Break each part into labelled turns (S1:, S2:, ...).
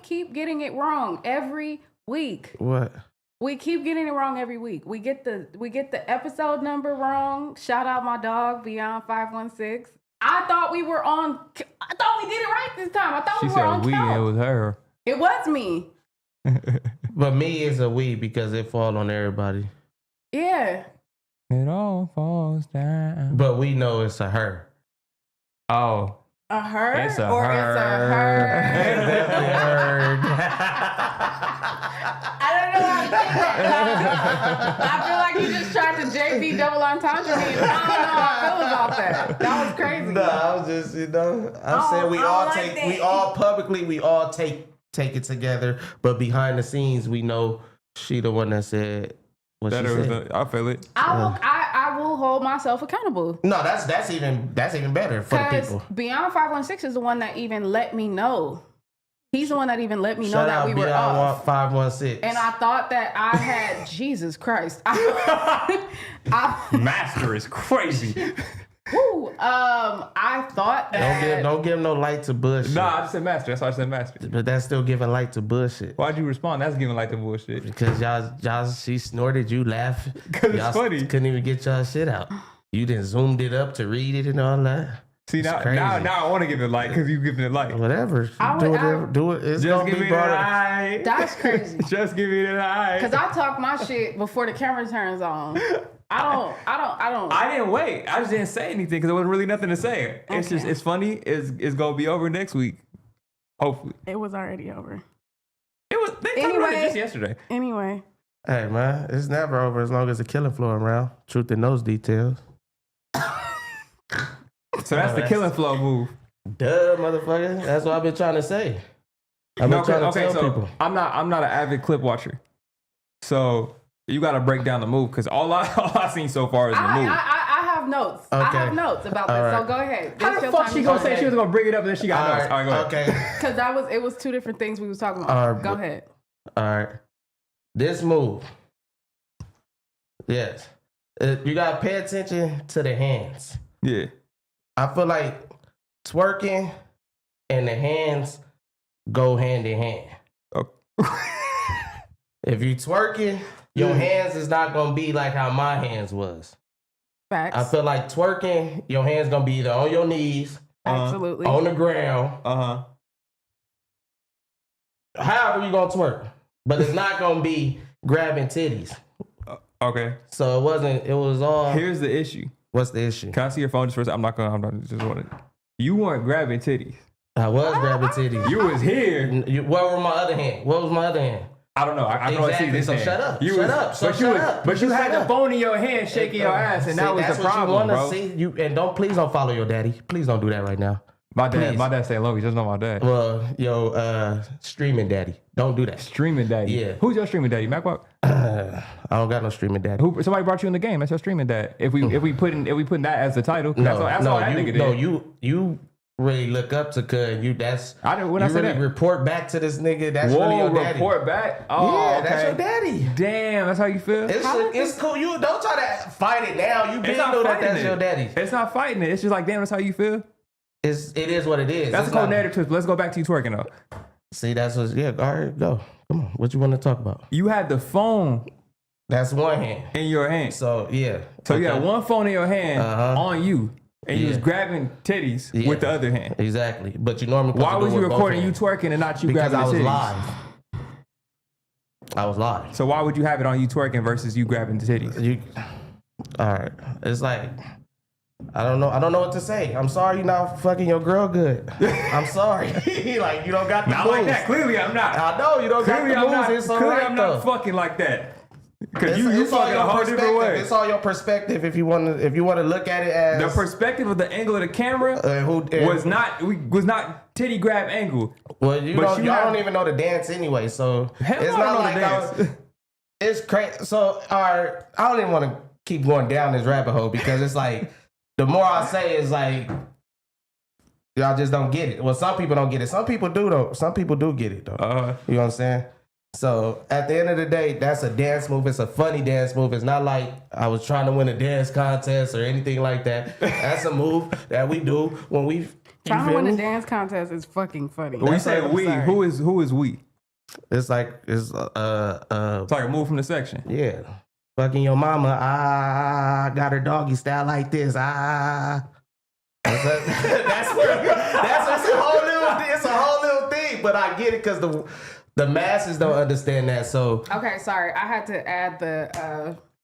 S1: keep getting it wrong every week.
S2: What?
S1: We keep getting it wrong every week. We get the episode number wrong. Shout out my dog Beyond 516. I thought we did it right this time. I thought we were on count. She said we.
S3: It was her.
S1: It was me.
S2: But me is a we because it fall on everybody.
S1: Yeah.
S3: It all falls down.
S2: But we know it's a her.
S3: Oh.
S1: A her?
S3: It's a
S1: or
S3: her.
S1: It's a her.
S2: It's definitely her.
S1: I don't know how to say that. I feel like you just tried to JV double entendre me. I don't know how I feel about that. That was crazy.
S2: No, I was just, I'm saying we all take it together, but behind the scenes, we know she the one that said what she said.
S3: I feel it.
S1: I will hold myself accountable.
S2: No, that's even better for the people.
S1: Beyond 516 is the one that even let me know. He's the one that even let me know that we were off.
S2: 516.
S1: And I thought that I had Jesus Christ.
S3: Master is crazy.
S1: Woo. I thought that.
S2: Don't give no light to bullshit.
S3: Nah, I just said master. That's why I said master.
S2: But that's still giving light to bullshit.
S3: Why'd you respond? That's giving light to bullshit.
S2: Because y'all, she snorted, you laughed.
S3: Because it's funny.
S2: Couldn't even get y'all shit out. You done zoomed it up to read it and all that.
S3: See, now I want to give it light because you giving it light.
S2: Whatever. Do it. It's
S3: just
S2: gonna
S3: give
S2: be
S3: me
S2: brought
S3: the
S2: up.
S3: light.
S1: That's crazy.
S3: Just give me the light.
S1: Because I talk my shit before the camera turns on. I don't.
S3: I didn't wait. I just didn't say anything because there wasn't really nothing to say. It's
S1: Okay.
S3: just, it's funny. It's going to be over next week. Hopefully.
S1: It was already over.
S3: They talked about it just yesterday.
S1: Anyway.
S2: Hey, man, it's never over as long as the killing floor around. Truth in those details.
S3: So that's the killing flow move.
S2: Duh, motherfucker. That's what I've been trying to say. I've been trying to tell people.
S3: I'm not an avid clip watcher. So you got to break down the move because all I seen so far is the move.
S1: I have notes.
S2: Okay.
S1: I have notes about this.
S2: Right.
S1: So go ahead.
S3: How the fuck she gonna say she was gonna bring it up and then she got notes? All right, go ahead.
S2: Okay.
S1: Because it was two different things we was talking about. Go ahead.
S2: All right. This move. Yes. You got to pay attention to the hands.
S3: Yeah.
S2: I feel like twerking and the hands go hand in hand.
S3: Oh.
S2: If you twerking, your hands is not going to be like how my hands was.
S1: Facts.
S2: I feel like twerking, your hands going to be either on your knees,
S1: Absolutely.
S2: on the ground. However you going to twerk. But it's not going to be grabbing titties.
S3: Okay.
S2: So it was all.
S3: Here's the issue.
S2: What's the issue?
S3: Can I see your phone just for a second? I'm not just wanting. You weren't grabbing titties.
S2: I was grabbing titties.
S3: You was here.
S2: What was my other hand? What was my other hand?
S3: I don't know. I can only see this hand.
S2: Shut up.
S3: But you had the phone in your hand shaking your ass, and that was the problem, bro.
S2: And please don't follow your daddy. Please don't do that right now.
S3: My dad say love you. Just know my dad.
S2: Well, streaming daddy. Don't do that.
S3: Streaming daddy.
S2: Yeah.
S3: Who's your streaming daddy? MacWalk?
S2: I don't got no streaming daddy.
S3: Somebody brought you in the game. That's your streaming dad. If we putting that as the title, that's all that nigga did.
S2: No, you really look up to cuz you.
S3: I didn't. When I said that,
S2: report back to this nigga. That's really your daddy.
S3: Report back. Oh,
S2: yeah,
S3: okay.
S2: that's your daddy.
S3: Damn, that's how you feel.
S2: It's cool. You don't try to fight it now. You didn't know that's your daddy.
S3: It's not fighting it. It's just like, damn, that's how you feel.
S2: It is what it is.
S3: That's a cold narrative twist. Let's go back to you twerking though.
S2: See, that's what's all right. Go. Come on. What you want to talk about?
S3: You had the phone.
S2: That's one hand
S3: in your hand.
S2: So yeah.
S3: So you had one phone in your hand on you, and you was grabbing titties with the other hand.
S2: Exactly. But you normally.
S3: Why was you recording you twerking and not you grabbing the titties?
S2: Because I was live.
S3: So why would you have it on you twerking versus you grabbing the titties?
S2: All right. It's like. I don't know what to say. I'm sorry you're not fucking your girl good. I'm sorry. Like, you don't got the
S3: moves. Not like that. Clearly, I'm not.
S2: I know, you don't got the moves. It's all right,
S3: I'm not fucking like that. Because you
S2: fucking
S3: a whole different way.
S2: It's all your perspective if you want to look at it as...
S3: The perspective of the angle of the camera was not titty grab angle.
S2: Well, y'all don't even know the dance anyway, so...
S3: It's not like dance.
S2: It's crazy. So, all right, I don't even want to keep going down this rabbit hole because it's like... The more I say is like, y'all just don't get it. Well, some people don't get it. Some people do though. Some people do get it though. You know what I'm saying? So at the end of the day, that's a dance move. It's a funny dance move. It's not like I was trying to win a dance contest or anything like that. That's a move that we do when we
S1: Trying to
S2: feel
S1: win a
S2: me?
S1: dance contest is fucking funny.
S3: When you say
S1: I'm
S3: we,
S1: sorry.
S3: who is we?
S2: It's like
S3: It's like a move from the section.
S2: yeah. Fucking your mama, got her doggy style like this, That's a whole little thing. But I get it because the masses don't understand that. So
S1: Okay, sorry. I had to add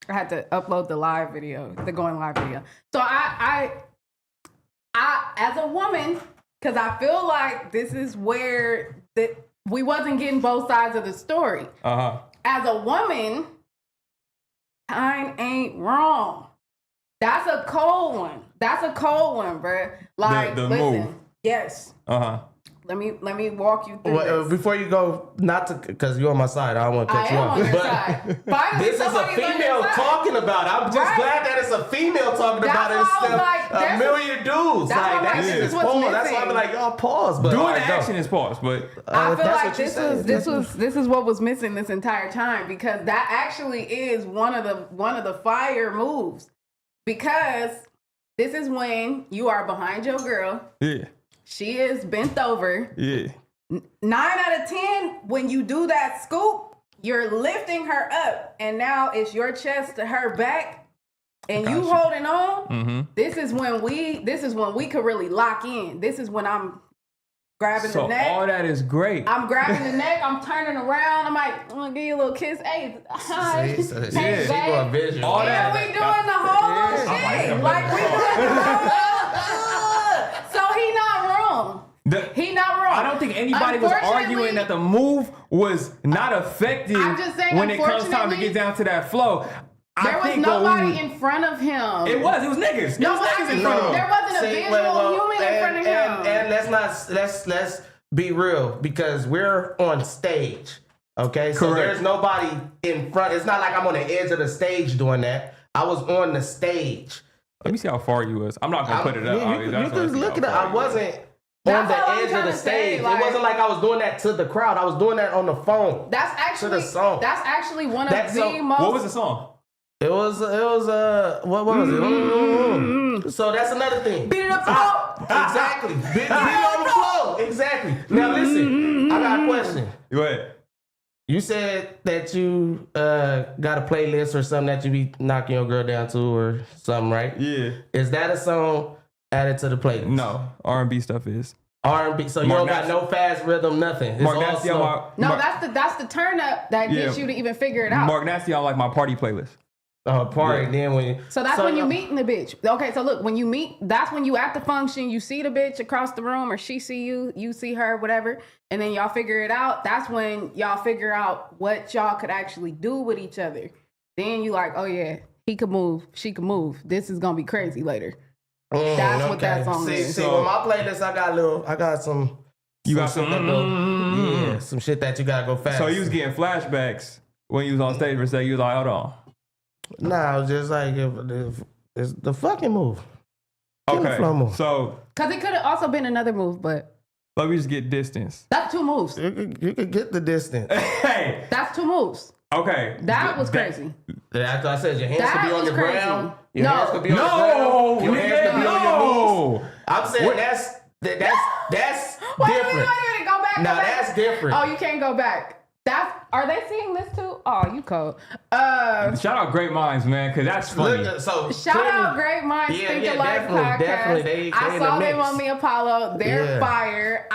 S1: I had to upload the live video, the going live video. So I as a woman, because I feel like this is where we wasn't getting both sides of the story. As a woman, time ain't wrong. That's a cold one. That's a cold one, bruh. Like,
S3: The
S1: listen.
S3: move.
S1: Yes. Let me walk you through this.
S2: before you go, not to because you're on my side, I don't want to cut
S1: I
S2: you
S1: am
S2: off.
S1: on your
S2: But
S1: side. Finally,
S2: this is a
S1: somebody's on your
S2: female
S1: side.
S2: talking about it. I'm just
S1: Right.
S2: glad that it's a female talking
S1: That's
S2: about it
S1: why I was
S2: instead
S1: like,
S2: of a
S1: that's-
S2: million dudes.
S1: that's why
S2: Like
S1: I'm like,
S2: that's
S1: this
S2: just
S1: is what's
S2: pause. That's why I'm
S1: missing.
S2: like, y'all pause. But
S3: Doing
S2: all right, go.
S3: action is pause, but
S1: I feel
S2: that's
S1: like
S2: what you said.
S1: this is what was missing this entire time, because that actually is one of the fire moves, because this is when you are behind your girl.
S3: yeah,
S1: She is bent over.
S3: yeah.
S1: 9 out of 10, when you do that scoop, you're lifting her up, and now it's your chest to her back, and you holding on. This is when we could really lock in. This is when I'm grabbing
S3: So
S1: the neck.
S3: all that is great.
S1: I'm grabbing the neck. I'm turning around. I'm like, I'm gonna give you a little kiss. Hey, hi.
S2: See, so she
S1: Hey,
S2: going
S1: babe.
S2: visual.
S3: All
S1: And
S3: that-
S1: we doing the whole little shit. Like we doing the whole. So he not wrong. He not wrong.
S3: I don't think anybody was arguing that the move was not effective
S1: I'm just saying,
S3: when it comes time to
S1: unfortunately,
S3: get down to that flow.
S1: There was nobody in front of him.
S3: It was niggas.
S1: No,
S3: It was niggas in front of him.
S1: there wasn't a visual human in front of him.
S2: And let's be real, because we're on stage. Okay, so
S3: Correct.
S2: there's nobody in front. It's not like I'm on the edge of the stage doing that. I was on the stage.
S3: Let me see how far you was. I'm not gonna put it up.
S2: You can look at it. I wasn't on
S1: That's
S2: the
S1: all I'm
S2: edge of
S1: trying
S2: the
S1: to say,
S2: stage.
S1: like-
S2: It wasn't like I was doing that to the crowd. I was doing that on the phone.
S1: That's
S2: the song.
S1: actually one of
S2: That
S1: the
S2: song-
S1: most.
S3: What was the song?
S2: It was what was it? So that's another thing.
S1: Beat it up the floor.
S2: Exactly. Beat it on the floor. Exactly. Now listen, I got a question.
S3: Go ahead.
S2: You said that you got a playlist or something that you be knocking your girl down to or something, right?
S3: Yeah.
S2: Is that a song added to the playlist?
S3: No, R&B stuff is.
S2: R&B. So you
S3: Mark
S2: don't got
S3: Nas-
S2: no fast rhythm, nothing. It's
S3: Mark
S2: all
S3: Nasty
S2: slow.
S3: on my
S1: No, that's the turn up that gets
S3: Yeah.
S1: you to even figure it out.
S3: Mark Nasty on like my party playlist.
S2: Party.
S3: Yeah.
S2: Then when you,
S1: So that's when you meeting the bitch. Okay, so look, when you meet, that's when you at the function, you see the bitch across the room, or she see you, you see her, whatever, and then y'all figure it out. That's when y'all figure out what y'all could actually do with each other. Then you like, oh yeah, he could move, she could move. This is gonna be crazy later. That's what that song is.
S2: See,
S3: So-
S2: with my playlist, I got some.
S3: You got
S2: shit
S3: some.
S2: that go, some shit that you gotta go fast.
S3: So you was getting flashbacks when you was on stage for a second. You was like, hold on.
S2: Nah, it was just like it's the fucking move. Kill the
S3: Okay.
S2: flow move.
S3: So
S1: Cause it could have also been another move, but
S3: let me just get distance.
S1: that's 2 moves.
S2: You could get the distance.
S3: Hey.
S1: That's 2 moves.
S3: Okay.
S1: That was crazy.
S2: After I said your hands
S1: That
S2: could be on
S1: was
S2: the
S1: crazy.
S2: ground. Your
S1: No.
S2: hands could be on the
S3: No,
S2: ground. Your hands could be on your knees.
S3: no.
S2: I'm saying
S3: What?
S2: that's
S1: Wait,
S2: different.
S1: go back.
S2: Now
S1: go back.
S2: that's different.
S1: Oh, you can't go back. Are they seeing this too? Oh, you cold.
S3: Shout out Great Minds, man, because that's funny.
S2: Look, so
S1: Shout out Great Minds
S2: Yeah,
S1: Think
S2: yeah,
S1: Alike
S2: definitely,
S1: podcast.
S2: definitely. They
S1: I
S2: in
S1: saw
S2: the
S1: them
S2: mix.
S1: on the Apollo. They're
S2: Yeah.
S1: fire.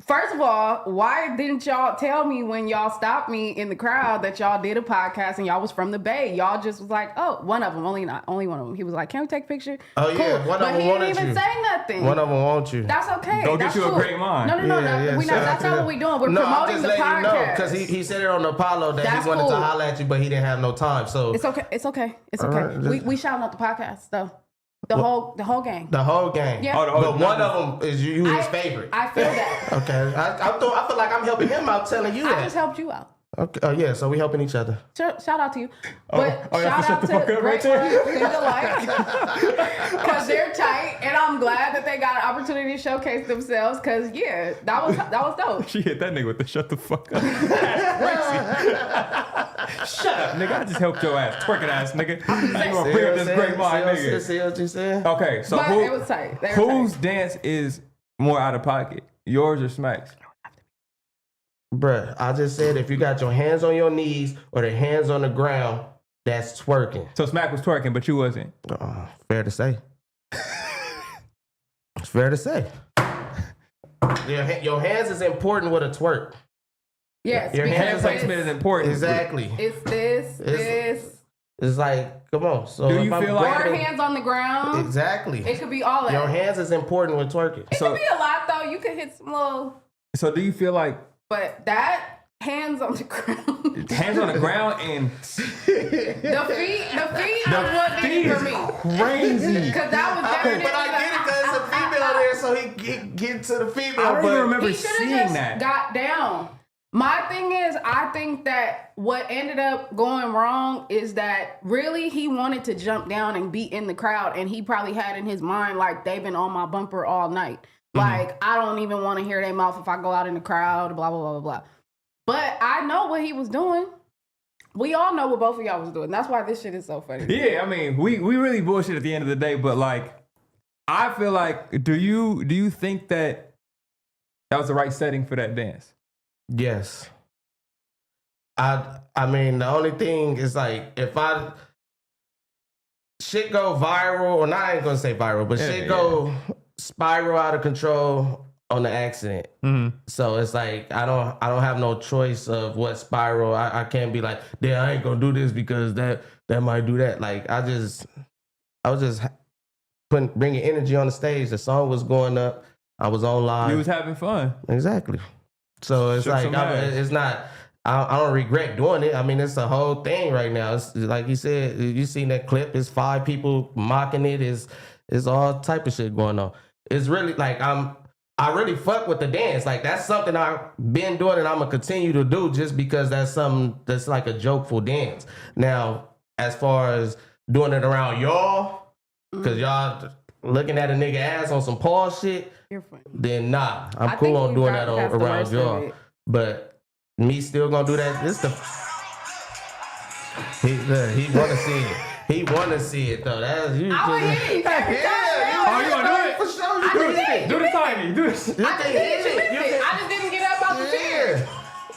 S1: First of all, why didn't y'all tell me when y'all stopped me in the crowd that y'all did a podcast and y'all was from the Bay? Y'all just was like, oh, one of them, only one of them. He was like, can we take a picture?
S2: Oh, yeah, one of
S1: but
S2: them
S1: he
S2: wanted
S1: didn't even
S2: you.
S1: say nothing.
S2: One of them want you.
S1: That's okay.
S3: Go get
S1: That's
S3: you a
S1: cool.
S3: Great Mind.
S1: No,
S2: Yeah,
S1: we not.
S2: shout out
S1: That's
S2: to
S1: not
S2: them.
S1: what we doing. We're
S2: No, I'm
S1: promoting
S2: just
S1: the
S2: letting you know
S1: podcast.
S2: because he said it on the Apollo that
S1: That's
S2: he wanted
S1: cool.
S2: to holler at you, but he didn't have no time. So
S1: It's okay. It's okay. It's
S2: All
S1: okay.
S2: right,
S1: We shouting out the podcast though. The whole gang.
S2: the whole game.
S1: Yeah.
S2: But one of them is you his favorite.
S1: I feel that.
S2: Okay, I feel like I'm helping him out, telling you
S1: I
S2: that.
S1: just helped you out.
S2: Okay. Oh yeah, so we helping each other.
S1: Shout out to you. But
S3: oh, you have
S1: shout
S3: to shut
S1: out
S3: the fuck
S1: to
S3: up right
S1: Great
S3: there?
S1: Minds Think Alike. Because they're tight, and I'm glad that they got an opportunity to showcase themselves. Because yeah, that was dope.
S3: She hit that nigga with the shut the fuck up. That's crazy. Shut up, nigga. I just helped your ass. Twerking ass, nigga. You gonna bring up this Great Mind nigga.
S2: See what you said?
S3: Okay, so
S1: But it was tight. They were
S3: whose
S1: tight.
S3: dance is more out of pocket? Yours or Smack's?
S2: Bruh, I just said if you got your hands on your knees or the hands on the ground, that's twerking.
S3: So Smack was twerking, but you wasn't.
S2: Fair to say. It's fair to say. Your hands is important with a twerk.
S1: Yes,
S2: your hand
S3: placement is important.
S2: Exactly.
S1: It's this.
S2: It's like, come on. So
S3: do you feel like
S1: your hands on the ground?
S2: Exactly.
S1: It could be all that.
S2: Your hands is important with twerking.
S1: It could be a lot though. You could hit some little.
S3: So do you feel like?
S1: But that hands on the ground.
S3: Hands on the ground and
S1: the feet is what did it for me.
S3: Crazy.
S1: Because that was definitely.
S2: But I get it because it's a female there, so he get to the female.
S3: I don't even remember
S1: he
S3: seeing
S1: just
S3: that.
S1: Got down. My thing is, I think that what ended up going wrong is that really he wanted to jump down and be in the crowd, and he probably had in his mind like they've been on my bumper all night. Like I don't even want to hear their mouth if I go out in the crowd. Blah blah blah blah blah. But I know what he was doing. We all know what both of y'all was doing. That's why this shit is so funny.
S3: Yeah, I mean, we really bullshit at the end of the day, but like, I feel like, do you think that was the right setting for that dance?
S2: Yes. I mean, the only thing is like if shit go viral, or not, I ain't gonna say viral, but shit go spiral out of control on the accident. So it's like I don't have no choice of what spiral. I can't be like, yeah, I ain't gonna do this because that might do that. Like I was just bringing energy on the stage. The song was going up. I was on live.
S3: You was having fun.
S2: Exactly. So it's like it's not. I don't regret doing it. I mean, it's a whole thing right now. It's like you said. You seen that clip? It's 5 people mocking it. It's all type of shit going on. It's really like I really fuck with the dance. Like that's something I've been doing and I'm gonna continue to do just because that's something that's like a jokeful dance. Now, as far as doing it around y'all, because y'all looking at a nigga ass on some Paul shit, then nah, I'm cool on doing that around y'all. But me still gonna do that. This he wanna see it. He wanna see it though. That's you.
S1: Oh,
S2: you gonna do it? For sure.
S3: Do the tiny. Do this.
S1: I just didn't get up out the chair.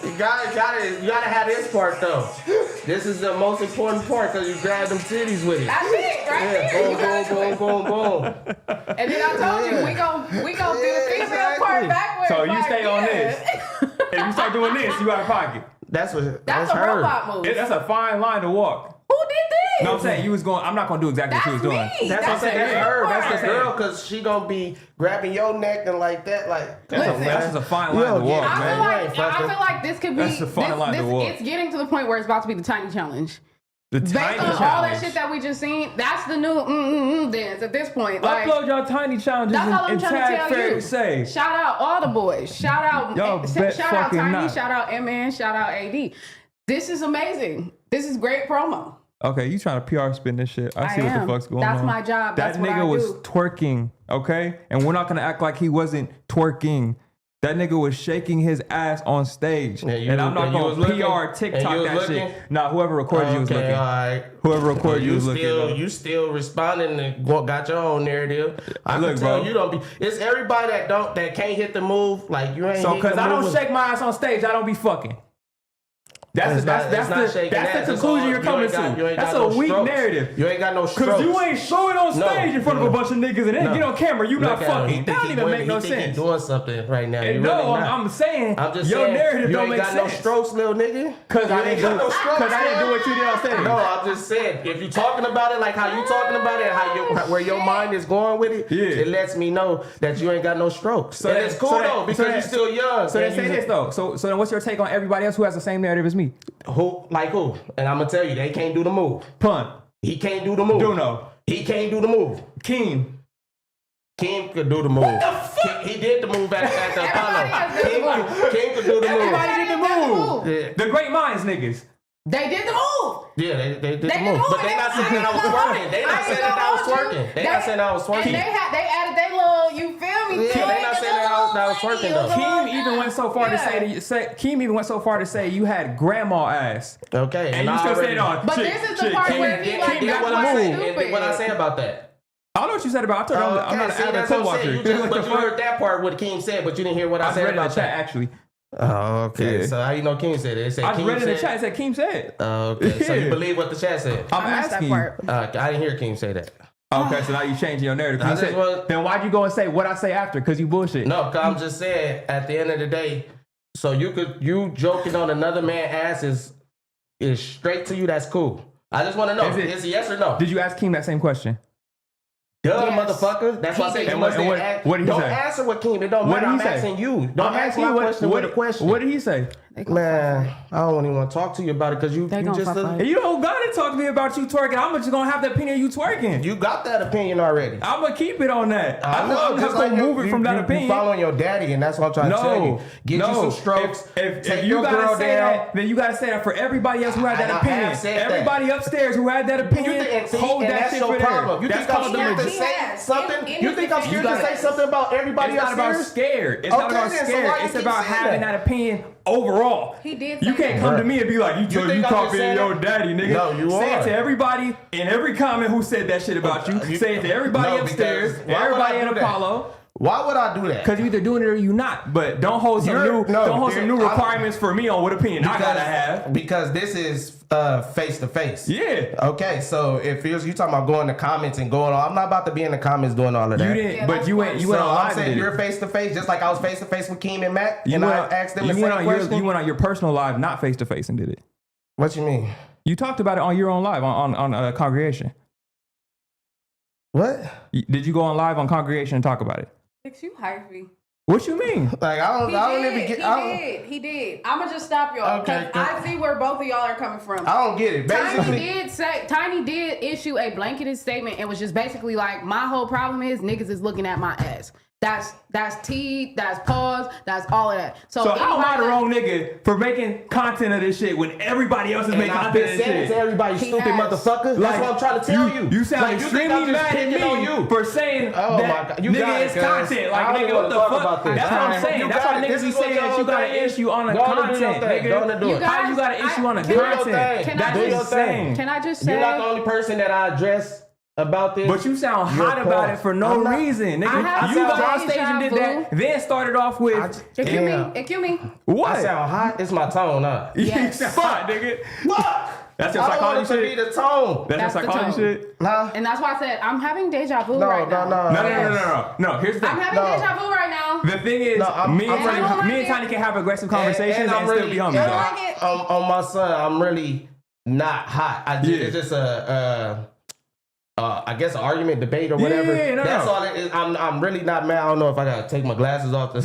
S2: You gotta have this part though. This is the most important part because you grab them titties with it.
S1: That's it, right there.
S2: Boom.
S1: And then I told you we gon' do the female part backwards.
S3: So you stay on this. If you start doing this, you out of pocket.
S2: That's a
S1: her. Robot move.
S3: That's a fine line to walk.
S1: Who did this?
S3: No, I'm saying you was going. I'm not gonna do exactly what she was doing.
S2: That's what I'm saying. That's her. That's the girl, because she gonna be grabbing your neck and like that. Like
S3: that's just a fine line to walk, man.
S1: I feel like this could be.
S3: That's a fine line to walk.
S1: It's getting to the point where it's about to be the tiny challenge.
S3: Based on
S1: all that shit that we just seen, that's the new dance at this point. Like,
S3: upload y'all tiny challenges
S1: that's all I'm trying to tell you.
S3: Say.
S1: Shout out all the boys. Shout out Tiny.
S3: Not.
S1: Shout out MN. Shout out AD. This is amazing. This is great promo.
S3: Okay, you trying to PR spin this shit. I see what the fuck's going on.
S1: That's my job.
S3: That nigga was twerking, okay? And we're not gonna act like he wasn't twerking. That nigga was shaking his ass on stage. And I'm not gonna PR TikTok that shit. Nah, whoever recorded you was looking.
S2: All right.
S3: Whoever recorded you was looking.
S2: You still responding and got your own narrative. I
S3: look,
S2: can tell
S3: bro.
S2: You don't be. It's everybody that can't hit the move. Like you ain't.
S3: So because I don't shake my ass on stage, I don't be fucking. That's the conclusion you're coming to. That's a weak narrative.
S2: You ain't got no strokes.
S3: Because you ain't showing on stage in front of a bunch of niggas and then get on camera. You not fucking. That don't even make no sense.
S2: He's doing something right now.
S3: No, I'm saying your narrative don't make sense.
S2: You ain't got no strokes, little nigga.
S3: Because I didn't do what you did on stage.
S2: No, I'm just saying, if you talking about it like how you talking about it, where your mind is going with it, it lets me know that you ain't got no strokes. So it's cool though, because you're still young.
S3: So then say this though. So then what's your take on everybody else who has the same narrative as me?
S2: Who? And I'm gonna tell you, they can't do the move.
S3: Pun.
S2: He can't do the move.
S3: Duno.
S2: He can't do the move.
S3: Keem
S2: could do the move. What the fuck? He did the move at the Apollo. Keem could do the move.
S3: Everybody did the move. Yeah. The great minds niggas.
S1: They did the move.
S2: Yeah, they did the move. But they not saying that I was twerking. They not saying that I was twerking. They not saying I was twerking.
S1: And they added their little, you feel me?
S2: Yeah, they not saying that I was twerking though.
S3: Keem even went so far to say you had grandma ass.
S2: Okay.
S3: And you still saying, oh,
S1: but this is the part where he like,
S2: what I say about that.
S3: I don't know what you said about. I told you I'm not an avid co-watcher.
S2: You heard that part what Keem said, but you didn't hear what I said
S3: read
S2: about
S3: in the chat
S2: that.
S3: Actually.
S2: Oh, okay. Yeah. So how you know Keem said it? It said
S3: I
S2: Keem
S3: read it in the
S2: said-
S3: chat. It said Keem said.
S2: Okay. So you believe what the chat said?
S3: I'm asking you.
S2: I didn't hear Keem say that.
S3: Okay, so now you changing your narrative. Then why'd you go and say what I say after? Because you bullshit.
S2: No, because I'm just saying at the end of the day, so you joking on another man's ass is straight to you. That's cool. I just want to know, is it yes or no?
S3: Did you ask Keem that same question?
S2: Duh, motherfucker. That's why I said you must ask.
S3: What did he say?
S2: Don't answer what Keem. It don't matter. I'm asking you. Don't ask my question with a question.
S3: What did he say?
S2: Man, I don't even want to talk to you about it because you just...
S3: You don't got to talk to me about you twerking. I'm just going to have the opinion of you twerking.
S2: You got that opinion already.
S3: I'm going to keep it on that.
S2: I know.
S3: I'm just going to move it from that opinion.
S2: You following your daddy, and that's what I'm trying to tell you. Get you some strokes.
S3: If you got to say that, then you got to say that for everybody else who had that opinion. Everybody upstairs who had that opinion, hold that shit for them.
S2: That's called the say something. You think I'm scared to say something about everybody else?
S3: It's not about scared. It's not about scared. It's about having that opinion overall.
S1: He did.
S3: You can't come to me and be like, you copying your daddy, nigga.
S2: No, you
S3: say it to everybody in every comment who said that shit about you. Say it to everybody upstairs, everybody in Apollo.
S2: Why would I do that?
S3: Because you're either doing it or you not. But don't hold some new requirements for me on what opinion I gotta have.
S2: Because this is face to face.
S3: Yeah.
S2: Okay, so if you talking about going to comments and going on, I'm not about to be in the comments doing all of that.
S3: You didn't, but you went on live.
S2: I'm saying you're face to face, just like I was face to face with Keem and Mac, and I asked them the same question.
S3: You went on your personal live, not face to face, and did it.
S2: What you mean?
S3: You talked about it on your own live on Congregation.
S2: What?
S3: Did you go on live on Congregation and talk about it?
S1: You hyphy.
S3: What you mean?
S2: Like I don't even get.
S1: He did. I'ma just stop y'all. Okay. I see where both of y'all are coming from.
S2: I don't get it. Basically,
S1: Tiny did issue a blanketed statement and was just basically like, my whole problem is niggas is looking at my ass. That's T, that's pause, that's all of that. So
S3: how am I the wrong nigga for making content of this shit when everybody else is making content of this shit?
S2: To everybody, stupid motherfucker. That's what I'm trying to tell you.
S3: You sound extremely mad at me for saying that nigga is content. Like, nigga, what the fuck? That's what I'm saying. That's why niggas be saying that you got an issue on the content, nigga. How you got an issue on the content? That's insane.
S1: Can I just say?
S2: You're not the only person that I address about this.
S3: But you sound hot about it for no reason, nigga. You got on stage and did that, then started off with
S1: Excuse me.
S3: What?
S2: I sound hot? It's my tone, huh?
S1: Yes.
S3: You sound hot, nigga.
S2: Fuck!
S3: That's your psychology shit?
S2: I don't want it to be the tone.
S3: That's your psychology shit?
S2: Nah.
S1: And that's why I said, I'm having deja vu right now.
S3: No, here's the thing.
S1: I'm having deja vu right now.
S3: The thing is, me and Tiny can have aggressive conversations and still be homies.
S2: On my son, I'm really not hot. It's just I guess an argument, debate, or whatever. That's all it is. I'm really not mad. I don't know if I gotta take my glasses off. I'm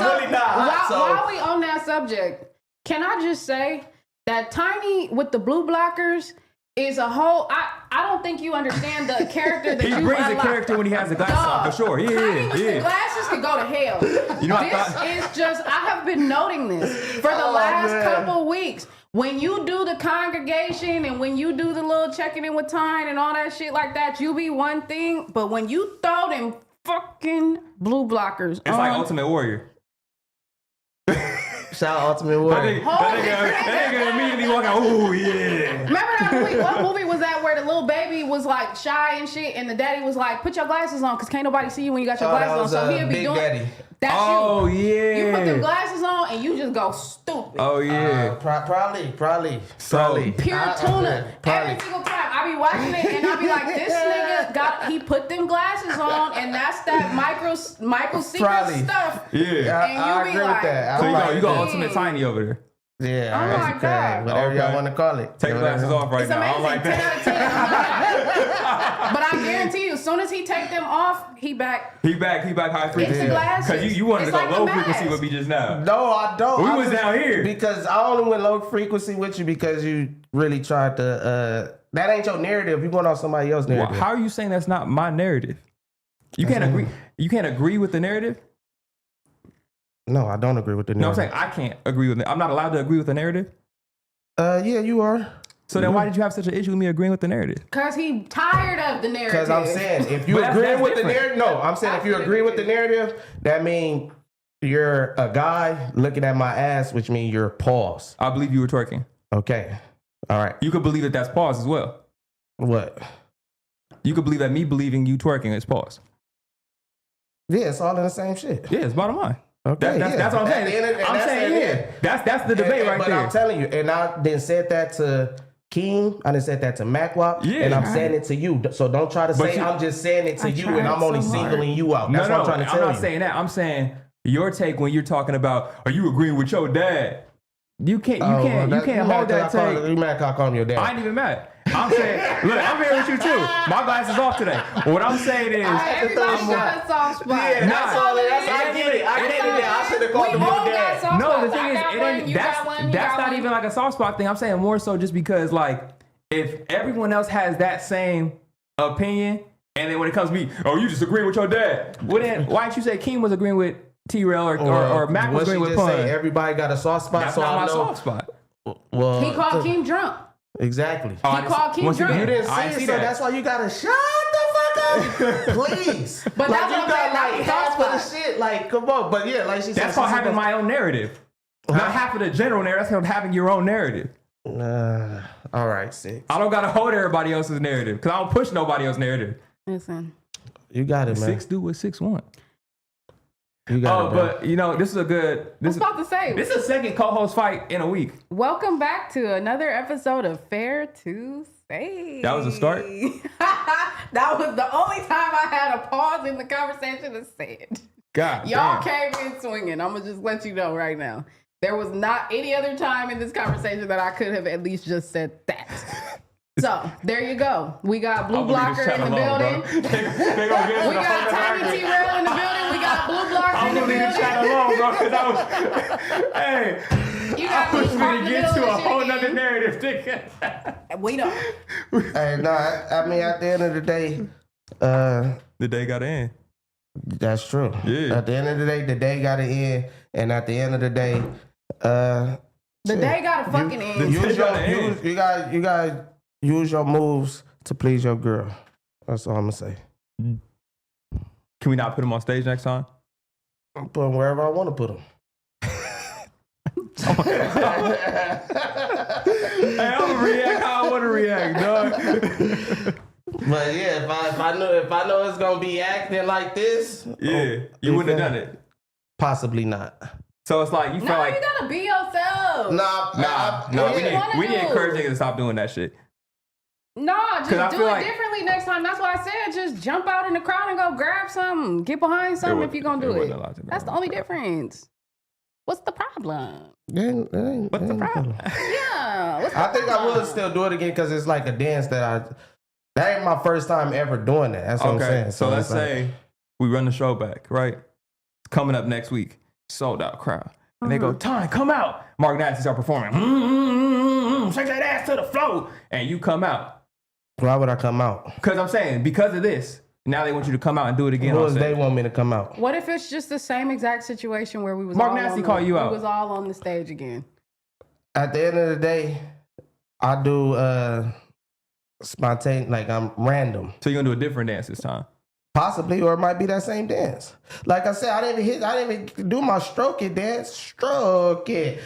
S2: really not hot.
S1: While we on that subject, can I just say that Tiny with the blue blockers is a whole. I don't think you understand the character that
S3: he brings a character when he has the glasses on, for sure.
S1: Tiny with the glasses could go to hell.
S3: You know,
S1: this is just. I have been noting this for the last couple weeks. When you do the congregation and when you do the little checking in with time and all that shit like that, you be one thing. But when you throw them fucking blue blockers,
S3: it's like Ultimate Warrior.
S2: Shout out Ultimate Warrior.
S3: That nigga immediately walk out. Oh yeah.
S1: Remember that movie? What movie was that where the little baby was like shy and shit, and the daddy was like, "Put your glasses on, cause can't nobody see you when you got your glasses on." So he'll be
S2: Big
S1: doing.
S2: Daddy.
S1: That's
S3: you.
S1: Yeah. You put them glasses on and you just go stupid.
S3: Oh yeah.
S2: Probably.
S1: Pure tuna. Every single time I be watching it and I be like, this nigga he put them glasses on and that's that Michael Secret stuff.
S3: Yeah.
S1: And
S2: I agree with that.
S3: So you got Ultimate Tiny over there.
S2: Yeah.
S1: Oh my God.
S2: Whatever y'all want to call it.
S3: Take glasses off right
S1: it's
S3: now.
S1: Amazing.
S3: I don't like
S1: 10 out of 10. But I guarantee you, as soon as he take them off, he back.
S3: He back high frequency.
S1: Because
S3: you wanted to go low frequency with me just now.
S2: No, I don't.
S3: We was down here.
S2: Because I only went low frequency with you because you really tried to, that ain't your narrative. You going on somebody else's narrative.
S3: Well, how are you saying that's not my narrative? You can't agree. You can't agree with the narrative?
S2: No, I don't agree with the narrative.
S3: No, I'm saying I can't agree with it. I'm not allowed to agree with the narrative?
S2: Yeah, you are.
S3: So then why did you have such an issue with me agreeing with the narrative?
S1: Because he tired of the narrative.
S2: Because I'm saying, if you agree with the narrative, if you agree with the narrative, that means you're a guy looking at my ass, which means you're pause.
S3: I believe you were twerking.
S2: Okay. All right.
S3: You could believe that that's pause as well.
S2: What?
S3: You could believe that me believing you twerking is pause.
S2: Yeah, it's all in the same shit.
S3: Yeah, it's bottom line.
S2: Okay,
S3: that's what I'm saying. I'm saying, that's the debate right
S2: but
S3: there.
S2: I'm telling you, and I didn't say that to King. I didn't say that to MacWap.
S3: Yeah.
S2: And I'm saying it to you. So don't try to say I'm just saying it to you and I'm only singling you out. That's what I'm trying to tell you.
S3: I'm not saying that. I'm saying your take when you're talking about, are you agreeing with your dad? You can't hold that take.
S2: You mad 'cause I call him your dad?
S3: I ain't even mad. I'm saying, look, I'm here with you too. My glasses off today. What I'm saying is,
S1: everybody's got a soft spot.
S2: Yeah, that's all it is. I get it. I should have called him your dad.
S3: No, the thing is, it ain't. That's not even like a soft spot thing. I'm saying more so just because, like, if everyone else has that same opinion, and then when it comes to me, oh, you just agree with your dad. Well, then why didn't you say Keem was agreeing with T-rell or Mac was agreeing with Pun?
S2: Everybody got a soft spot.
S3: That's
S2: so
S3: not
S2: I
S3: my
S2: know.
S3: soft spot.
S2: Well,
S1: He called Keem drunk.
S2: Exactly.
S1: He called Keem drunk.
S2: You didn't see it, so that's why you gotta shut the fuck up, please.
S1: But
S2: like
S1: that's
S2: you
S1: what
S2: got
S1: I'm
S2: like
S1: saying,
S2: half of the shit. Like, come on. But yeah, like she said,
S3: that's called having my own narrative. Not half of the general narrative. That's called having your own narrative.
S2: All right, 6.
S3: I don't gotta hold everybody else's narrative because I don't push nobody else's narrative.
S1: Listen,
S2: you got it, man.
S3: 6 do what 6 want.
S2: You got it, bro.
S3: But you know, this is a good.
S1: I was about to say,
S3: this is a second co-host fight in a week.
S1: welcome back to another episode of Fair to Say.
S3: That was a start?
S1: That was the only time I had a pause in the conversation to say it.
S3: God,
S1: Y'all
S3: damn.
S1: came in swinging. I'm gonna just let you know right now. There was not any other time in this conversation that I could have at least just said that. So there you go. We got Blue Blocker in the building.
S3: They gonna get
S1: We got Tiny T-rell in the building. We got Blue Blocker in the building.
S3: I'm gonna leave the chat alone, bro, because I was, hey,
S1: You got
S3: I was
S1: Blue
S3: gonna
S1: Blocker
S3: get to a whole
S1: in the
S3: nother
S1: building.
S3: narrative.
S1: We don't.
S2: Hey, no, I mean, at the end of the day,
S3: The day got in.
S2: that's true.
S3: Yeah.
S2: At the end of the day, the day got to end, and at the end of the day,
S1: The day got to fucking end.
S2: you got use your moves to please your girl. That's all I'm gonna say.
S3: Can we not put him on stage next time?
S2: I'm putting wherever I want to put them.
S3: Hey, I'm gonna react how I want to react, dog.
S2: But yeah, if I know it's gonna be acting like this,
S3: Yeah, you wouldn't have done it.
S2: Possibly not.
S3: So it's like you feel like
S1: you gotta be yourself.
S2: Nah.
S3: We need to encourage niggas to stop doing that shit.
S1: No, just
S3: 'Cause I
S1: do
S3: feel
S1: it
S3: like-
S1: differently next time. That's what I said. Just jump out in the crowd and go grab something. Get behind something if you're gonna do it. That's the only difference. What's the problem?
S3: What's the problem?
S1: Yeah. What's the
S2: I think I
S1: problem?
S2: would still do it again because it's like a dance that ain't my first time ever doing that. That's what I'm saying.
S3: So let's
S2: it's like,
S3: say we run the show back, right? It's coming up next week. Sold out crowd. And they go, Tony, come out. Mark Nasty start performing. Shake that ass to the floor. And you come out.
S2: why would I come out?
S3: Because I'm saying, because of this, now they want you to come out and do it again.
S2: Who
S3: on
S2: does
S3: stage.
S2: they want me to come out?
S1: What if it's just the same exact situation where we was
S3: Mark
S1: all
S3: Nasty
S1: on
S3: call you out.
S1: We was all on the stage again.
S2: At the end of the day, I do spontaneous, like I'm random.
S3: So you're going to do a different dance this time.
S2: Possibly, or it might be that same dance. Like I said, I didn't even do my stroke it dance. Stroke it.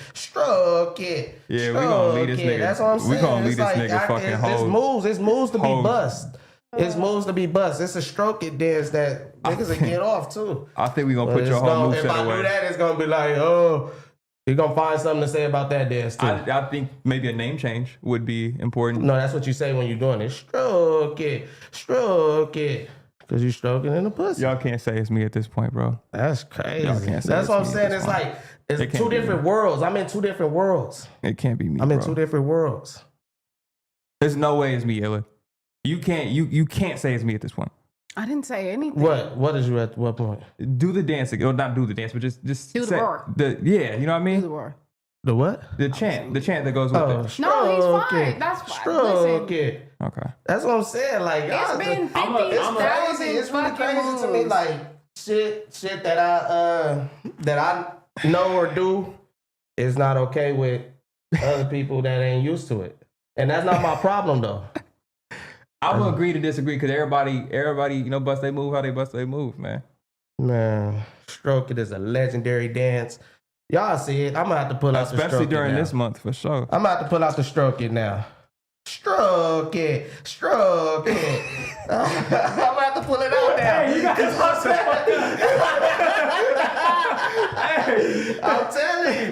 S3: Yeah, we gonna leave this nigga.
S2: That's what I'm saying.
S3: We gonna leave
S2: It's
S3: this nigga fucking
S2: It's moves to be
S3: hold.
S2: bust. It's moves to be bust. It's a stroke it dance that niggas will get off too.
S3: I think we going to
S2: But
S3: put your
S2: it's
S3: whole
S2: gonna-
S3: moveset
S2: if I
S3: away.
S2: do that, it's gonna be like, oh, you're gonna find something to say about that dance too.
S3: I think maybe a name change would be important.
S2: No, that's what you say when you're doing it. Stroke it. Because you stroking in the pussy.
S3: Y'all can't say it's me at this point, bro.
S2: That's crazy.
S3: Y'all can't say
S2: That's
S3: it's
S2: what I'm
S3: me
S2: saying.
S3: at this
S2: It's
S3: point.
S2: like,
S3: It
S2: it's
S3: can't
S2: two
S3: be
S2: different
S3: me.
S2: worlds. I'm in two different worlds.
S3: It can't be me,
S2: I'm in
S3: bro.
S2: two different worlds.
S3: There's no way it's me, Illa. You can't say it's me at this point.
S1: I didn't say anything.
S2: What is you at what point?
S3: Do the dance again. Or not do the dance, but just
S1: Do the
S3: say,
S1: roar.
S3: Yeah, you know what I
S1: Do
S3: mean?
S1: the roar.
S2: The what?
S3: The chant that goes with
S2: Oh,
S3: it.
S2: stroke
S1: No, he's fine.
S2: it.
S1: That's fine.
S2: Stroke
S1: Listen.
S2: it.
S3: Okay.
S2: That's what I'm saying. Like,
S1: It's been
S2: it's crazy.
S1: 50,000
S2: It's really
S1: fucking
S2: crazy to me.
S1: moves.
S2: Like shit that I know or do is not okay with other people that ain't used to it, and that's not my problem though.
S3: I'm gonna agree to disagree because everybody, you know, bust they move how they bust they move, man.
S2: Man, stroke it is a legendary dance. Y'all see it. I'm gonna have to pull out the
S3: Especially
S2: stroke
S3: during
S2: it now.
S3: this month for sure.
S2: I'm gonna have to pull out the stroke it now. Stroke it. I'm gonna have to pull it out now.
S3: Hey, you got to talk to
S2: Hey, I'm telling you.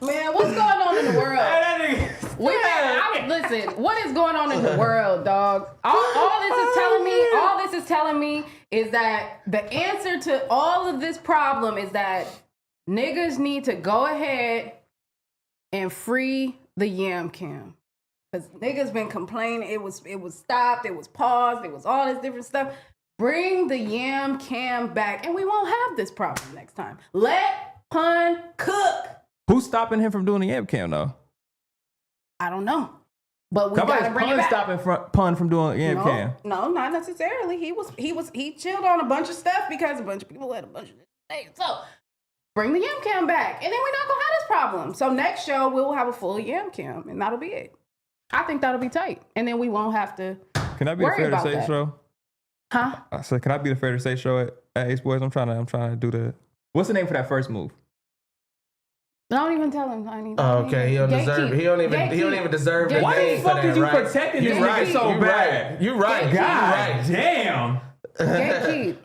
S1: Man, what's going on in the world? Listen, what is going on in the world, dog? All this is telling me is that the answer to all of this problem is that niggas need to go ahead and free the yam cam. Because niggas been complaining, it was stopped, it was paused, it was all this different stuff. Bring the yam cam back and we won't have this problem next time. Let Pun cook.
S3: Who's stopping him from doing the yam cam though?
S1: I don't know. But we gotta bring it back.
S3: Stopping Pun from doing yam cam?
S1: No, not necessarily. He chilled on a bunch of stuff because a bunch of people had a bunch of things. So bring the yam cam back. And then we're not gonna have this problem. So next show we'll have a full yam cam and that'll be it. I think that'll be tight. And then we won't have to
S3: Can I be the Fair to Say show?
S1: Huh?
S3: I said, can I be the Fair to Say show at Ace Boys? I'm trying to do the what's the name for that first move?
S1: Don't even tell him.
S2: Okay, he don't deserve it. He don't even deserve the name.
S3: Why the fuck did you protect this nigga so bad?
S2: You right.
S3: God damn.
S1: Gatekeep.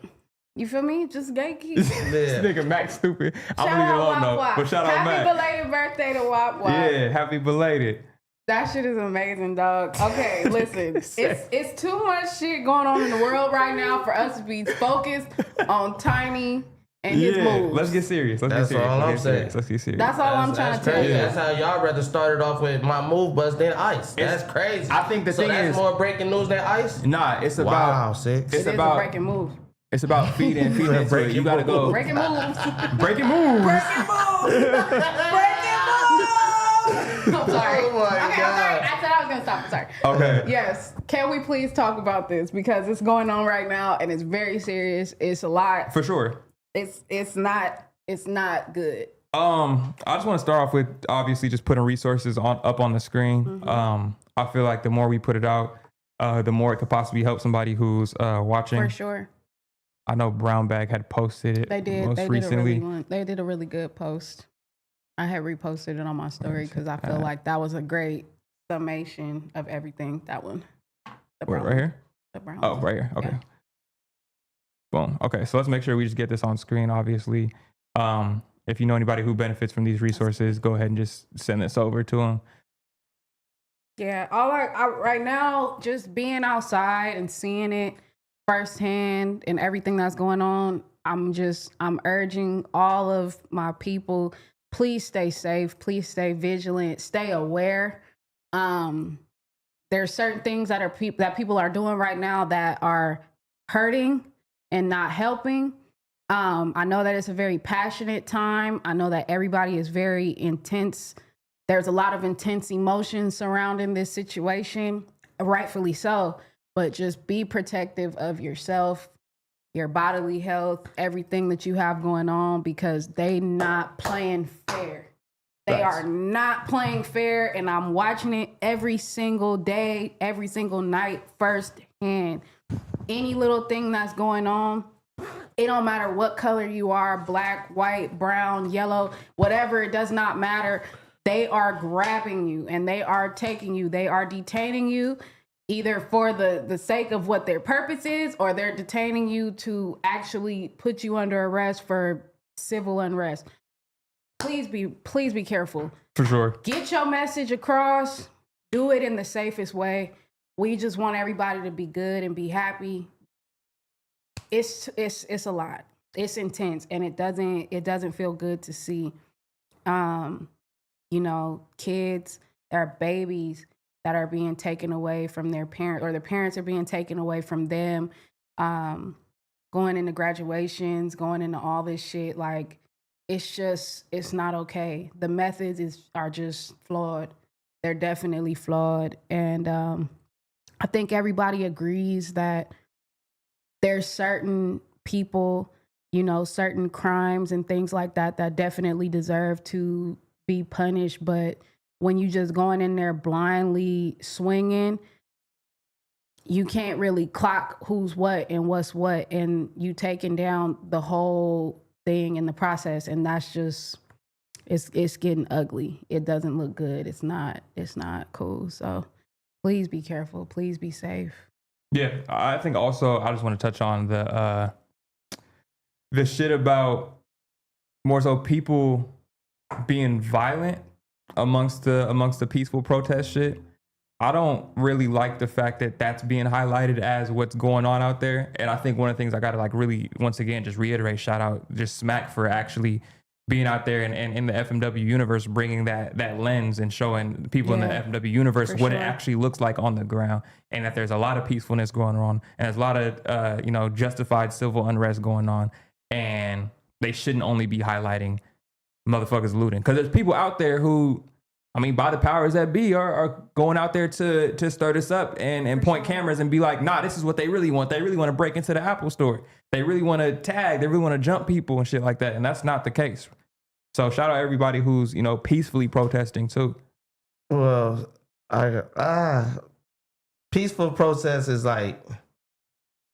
S1: You feel me? Just gatekeep.
S3: This nigga Mac stupid. I'm gonna leave it alone though. But shout out Mac.
S1: Happy belated birthday to Wop Wop.
S3: Yeah, happy belated.
S1: That shit is amazing, dog. Okay, listen. It's too much shit going on in the world right now for us to be focused on Tiny and his moves.
S3: Let's get serious. Let's
S2: all I'm saying.
S3: Let's get serious.
S1: That's all I'm trying to tell you.
S2: That's how y'all rather started off with my move bus than Ice. That's crazy.
S3: I think the thing
S2: that's more breaking news than Ice?
S3: Nah, it's about...
S2: Wow, six.
S1: It's about breaking moves.
S3: It's about feeding into it. You gotta go...
S1: Breaking moves.
S3: Breaking moves.
S1: Breaking moves. Breaking moves. I'm sorry.
S2: Oh my
S1: God. I'm sorry. I said I was gonna stop. I'm sorry.
S3: Okay.
S1: Yes. Can we please talk about this? Because it's going on right now and it's very serious. It's a lot.
S3: For sure.
S1: It's not good.
S3: I just want to start off with obviously just putting resources up on the screen.
S1: Mm-hmm.
S3: I feel like the more we put it out, the more it could possibly help somebody who's watching.
S1: For sure.
S3: I know Brown Bag had posted it.
S1: They did.
S3: Most recently.
S1: They did a really good post. I had reposted it on my story because I feel like that was a great summation of everything. That one.
S3: Right here?
S1: The brown
S3: Oh,
S1: one.
S3: right here. Okay.
S1: Yeah.
S3: Boom. Okay, so let's make sure we just get this on screen, obviously. If you know anybody who benefits from these resources, go ahead and just send this over to them.
S1: Yeah, right now, just being outside and seeing it firsthand and everything that's going on, I'm urging all of my people, please stay safe, please stay vigilant, stay aware. There's certain things that people are doing right now that are hurting and not helping. I know that it's a very passionate time. I know that everybody is very intense. There's a lot of intense emotions surrounding this situation, rightfully so, but just be protective of yourself, your bodily health, everything that you have going on, because they not playing fair. They are not playing fair, and I'm watching it every single day, every single night, firsthand. Any little thing that's going on, it don't matter what color you are, black, white, brown, yellow, whatever, it does not matter. They are grabbing you and they are taking you. They are detaining you either for the sake of what their purpose is, or they're detaining you to actually put you under arrest for civil unrest. Please be careful.
S3: For sure. Get
S1: your message across. Do it in the safest way. We just want everybody to be good and be happy. It's a lot. It's intense, and it doesn't feel good to see. Kids or babies that are being taken away from their parents, or their parents are being taken away from them. Going into graduations, going into all this shit, like it's not okay. The methods are just flawed. They're definitely flawed, and I think everybody agrees that there's certain people, certain crimes and things like that definitely deserve to be punished. But when you just going in there blindly swinging, you can't really clock who's what and what's what, and you taking down the whole thing in the process. And that's just, it's getting ugly. It doesn't look good. It's not cool. So please be careful. Please be safe.
S3: Yeah, I think also I just want to touch on the shit about more so people being violent amongst the peaceful protest shit. I don't really like the fact that that's being highlighted as what's going on out there. And I think one of the things I got to like really, once again, just reiterate, shout out just Smack for actually being out there and in the FMW universe, bringing that lens and showing people in the FMW universe what it actually looks like on the ground, and that there's a lot of peacefulness going on and there's a lot of, justified civil unrest going on. And they shouldn't only be highlighting motherfuckers looting, because there's people out there who, I mean, by the powers that be, are going out there to stir this up and point cameras and be like, nah, this is what they really want. They really want to break into the Apple store. They really want to tag. They really want to jump people and shit like that. And that's not the case. So shout out everybody who's, peacefully protesting too.
S2: Well, peaceful protest is like,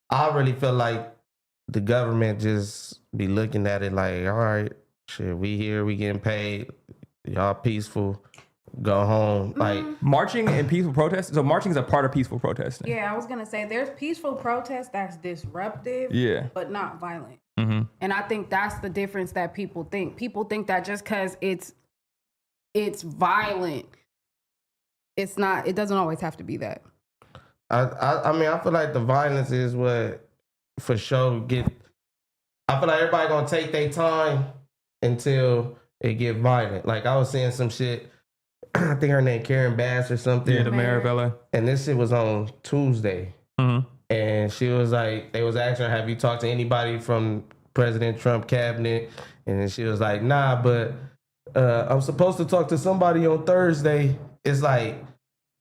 S2: I really feel like the government just be looking at it like, all right, shit, we here, we getting paid. Y'all peaceful. Go home. Like
S3: marching and peaceful protest. So marching is a part of peaceful protesting.
S1: Yeah, I was gonna say there's peaceful protest that's disruptive, but not violent. Mm-hmm. And I think that's the difference that people think. People think that just because it's violent, it's not. It doesn't always have to be that.
S2: I mean, I feel like the violence is what for sure I feel like everybody gonna take their time until it get violent. Like I was seeing some shit. I think her name Karen Bass or something.
S3: Yeah, the mayor of LA.
S2: And this shit was on Tuesday. Mm-hmm. And she was like, they was asking her, have you talked to anybody from President Trump cabinet? And then she was like, nah, but I'm supposed to talk to somebody on Thursday. It's like,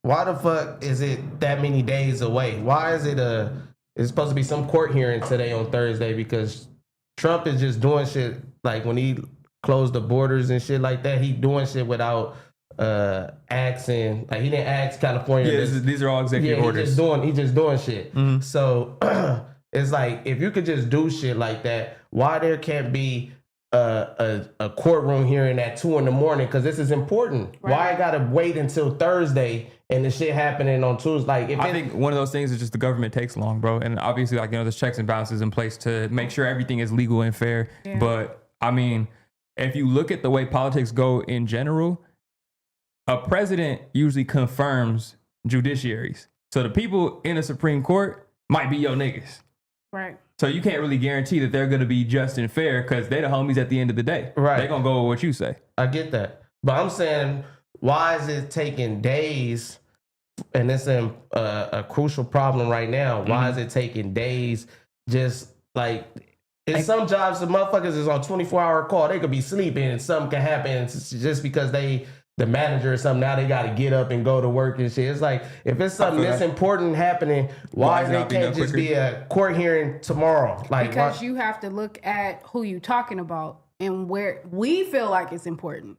S2: why the fuck is it that many days away? Why is it's supposed to be some court hearing today on Thursday? Because Trump is just doing shit like when he closed the borders and shit like that, he doing shit without asking, like he didn't ask California.
S3: Yeah, these are all executive orders.
S2: He just doing shit. Mm-hmm. So it's like, if you could just do shit like that, why there can't be a courtroom hearing at 2 a.m? Because this is important. Right. Why I gotta wait until Thursday and the shit happening on Tuesday? Like,
S3: I think one of those things is just the government takes long, bro. And obviously, like, there's checks and balances in place to make sure everything is legal and fair. Yeah. But I mean, if you look at the way politics go in general, a president usually confirms judiciaries. So the people in the Supreme Court might be your niggas.
S1: Right.
S3: So you can't really guarantee that they're going to be just and fair because they're the homies at the end of the day.
S2: Right.
S3: They're going to go with what you say.
S2: I get that. But I'm saying, why is it taking days? And it's a crucial problem right now. Why is it taking days? Just like, in some jobs, the motherfuckers is on 24-hour call. They could be sleeping and something can happen just because the manager or something, now they got to get up and go to work and shit. It's like, if it's something that's important happening, why they can't just be a court hearing tomorrow? Like,
S1: because you have to look at who you talking about and where we feel like it's important.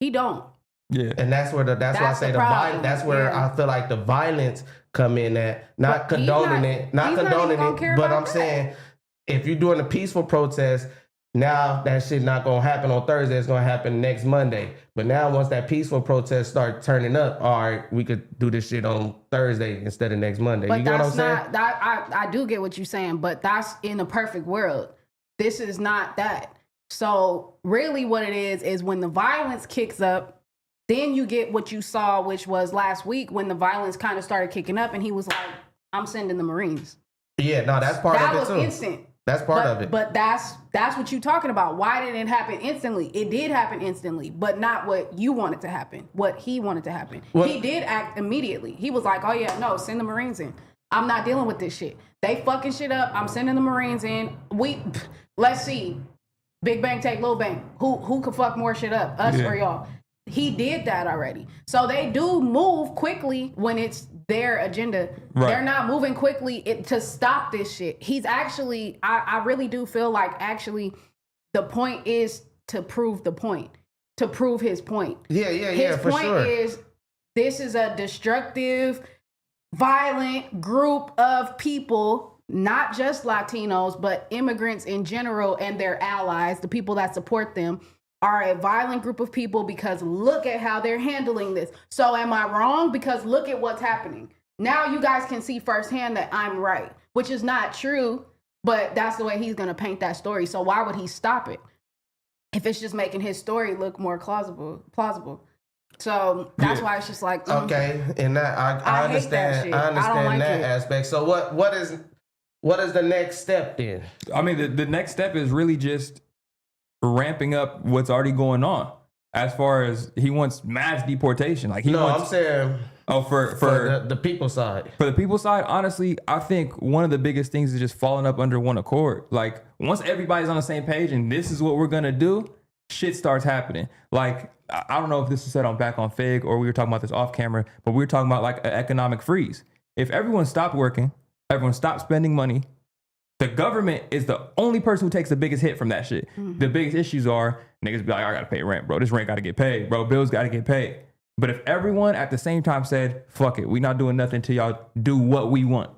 S1: He don't.
S3: Yeah.
S2: And that's why I say the violence. That's where I feel like the violence come in at. Not condoning it. But I'm saying, if you're doing a peaceful protest, now that shit not gonna happen on Thursday. It's gonna happen next Monday. But now once that peaceful protest start turning up, all right, we could do this shit on Thursday instead of next Monday.
S1: But
S2: you get what I'm saying?
S1: I do get what you're saying, but that's in a perfect world. This is not that. So really what it is when the violence kicks up, then you get what you saw, which was last week when the violence kind of started kicking up and he was like, I'm sending the Marines.
S2: Yeah, no, that's part of it too.
S1: That was instant.
S2: That's part of it.
S1: But that's what you're talking about. Why didn't it happen instantly? It did happen instantly, but not what you wanted to happen, what he wanted to happen. He did act immediately. He was like, oh yeah, no, send the Marines in. I'm not dealing with this shit. They fucking shit up. I'm sending the Marines in. Let's see. Big bang take little bang. Who could fuck more shit up? Us or y'all? He did that already. So they do move quickly when it's their agenda. Right. They're not moving quickly to stop this shit. He's actually, I really do feel like actually the point is to prove the point. To prove his point.
S2: Yeah, for sure.
S1: His point is, this is a destructive, violent group of people, not just Latinos, but immigrants in general and their allies, the people that support them, are a violent group of people because look at how they're handling this. So am I wrong? Because look at what's happening. Now you guys can see firsthand that I'm right, which is not true, but that's the way he's going to paint that story. So why would he stop it if it's just making his story look more plausible? So that's why it's just like
S2: okay, and that I understand. I understand that aspect. So what is the next step then?
S3: I mean, the next step is really just ramping up what's already going on. As far as he wants mass deportation, like
S2: I'm saying.
S3: Oh, for
S2: the people side.
S3: For the people side, honestly, I think one of the biggest things is just falling up under one accord. Like once everybody's on the same page and this is what we're gonna do, shit starts happening. Like I don't know if this was said on Back on Fig or we were talking about this off camera, but we were talking about like an economic freeze. If everyone stopped working, everyone stopped spending money, the government is the only person who takes the biggest hit from that shit. Mm-hmm. The biggest issues are niggas be like, I gotta pay rent, bro. This rent gotta get paid, bro. Bills gotta get paid. But if everyone at the same time said, fuck it, we not doing nothing till y'all do what we want.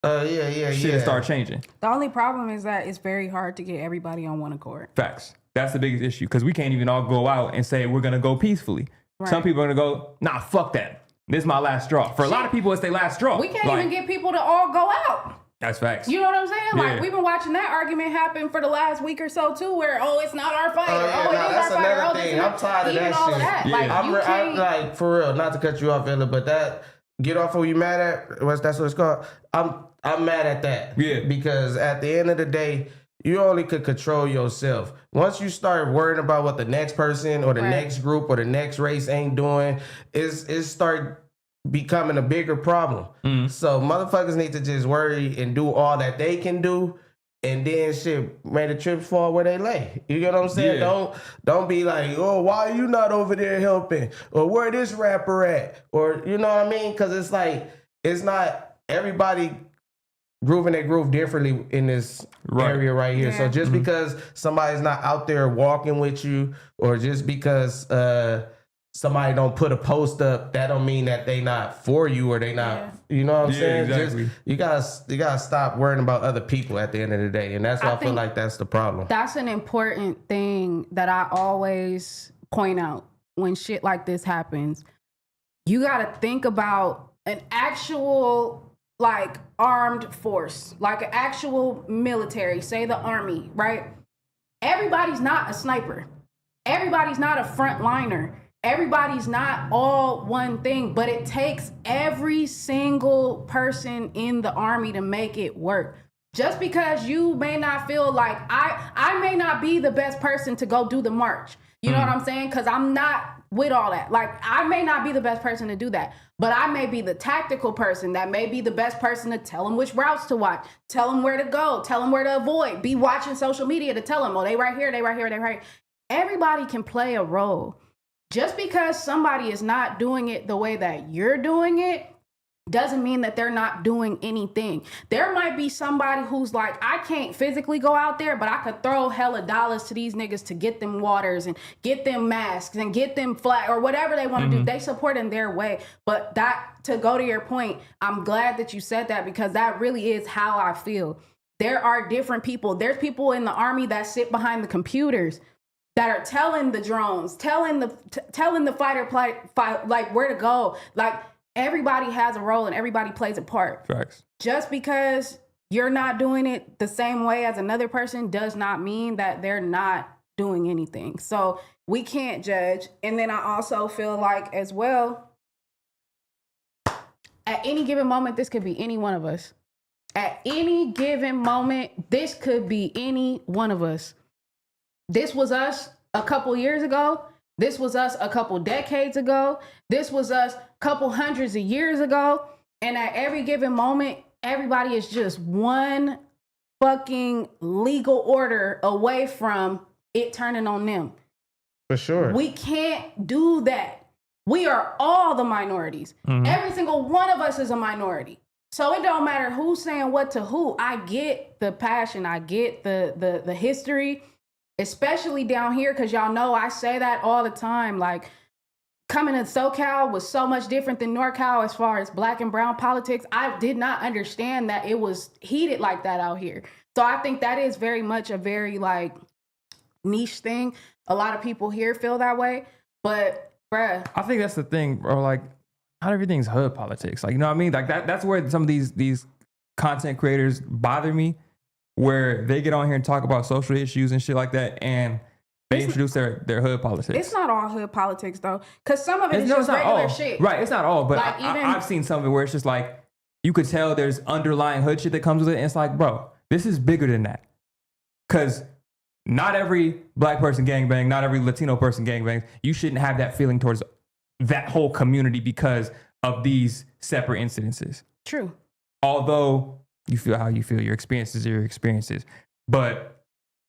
S3: Shit start changing.
S1: The only problem is that it's very hard to get everybody on one accord.
S3: Facts. That's the biggest issue because we can't even all go out and say we're going to go peacefully. Right. Some people are going to go, nah, fuck that. This is my last straw. For a lot of people, it's their last straw.
S1: We can't even get people to all go out.
S3: That's facts.
S1: You know what I'm saying? Like, we've been watching that argument happen for the last week or so, too, where, it's not our fight.
S2: That's another thing. I'm tired of that shit.
S1: That.
S2: Yeah. I'm like, for real, not to cut you off, Ella, but that, get off who you mad at, that's what it's called. I'm mad at that.
S3: Yeah.
S2: Because at the end of the day, you only could control yourself. Once you start worrying about what the next person or the next group or the next race ain't doing, it start becoming a bigger problem. Mm-hmm. So motherfuckers need to just worry and do all that they can do, and then shit, may the chips fall where they lay. You get what I'm saying? Yeah. Don't be like, why are you not over there helping? Or where this rapper at? Or you know what I mean? Because it's like, it's not everybody grooving their groove differently in this area right here. Yeah. So just because somebody's not out there walking with you, or just because somebody don't put a post up, that don't mean that they not for you or they not, you know what I'm saying?
S3: Exactly.
S2: Just, you gotta stop worrying about other people at the end of the day. And that's why I feel like that's the problem.
S1: That's an important thing that I always point out when shit like this happens. You gotta think about an actual like armed force, like an actual military, say the army, right? Everybody's not a sniper. Everybody's not a frontliner. Everybody's not all one thing, but it takes every single person in the army to make it work. Just because you may not feel like I may not be the best person to go do the march. You know what I'm saying? Because I'm not with all that. Like, I may not be the best person to do that, but I may be the tactical person that may be the best person to tell them which routes to watch, tell them where to go, tell them where to avoid, be watching social media to tell them, they right here, they right here, they right here. Everybody can play a role. Just because somebody is not doing it the way that you're doing it doesn't mean that they're not doing anything. There might be somebody who's like, I can't physically go out there, but I could throw hella dollars to these niggas to get them waters and get them masks and get them flag or whatever they want to do. They support in their way. But that, to go to your point, I'm glad that you said that, because that really is how I feel. There are different people. There's people in the army that sit behind the computers that are telling the drones, telling the fighter like where to go. Like, everybody has a role and everybody plays a part.
S3: Facts.
S1: Just because you're not doing it the same way as another person does not mean that they're not doing anything. So we can't judge. And then I also feel like, as well, at any given moment, this could be any one of us. At any given moment, this could be any one of us. This was us a couple years ago. This was us a couple decades ago. This was us a couple hundreds of years ago. And at every given moment, everybody is just one fucking legal order away from it turning on them.
S2: For sure.
S1: We can't do that. We are all the minorities. Mm-hmm. Every single one of us is a minority. So it don't matter who's saying what to who. I get the passion. I get the history. Especially down here, because y'all know I say that all the time. Like, coming to SoCal was so much different than NorCal as far as black and brown politics. I did not understand that it was heated like that out here. So I think that is very much a very, like, niche thing. A lot of people here feel that way, but bruh,
S3: I think that's the thing, bro. Like, not everything's hood politics. Like, you know what I mean? Like that's where some of these content creators bother me, where they get on here and talk about social issues and shit like that, and they introduce their hood politics.
S1: It's not all hood politics though, because some of it is just regular shit.
S3: Right, it's not all, but
S1: like
S3: I've seen some of it where it's just like, you could tell there's underlying hood shit that comes with it, and it's like, bro, this is bigger than that. Because not every black person gangbang, not every Latino person gangbangs. You shouldn't have that feeling towards that whole community because of these separate incidences.
S1: True.
S3: Although you feel how you feel, your experiences are your experiences. But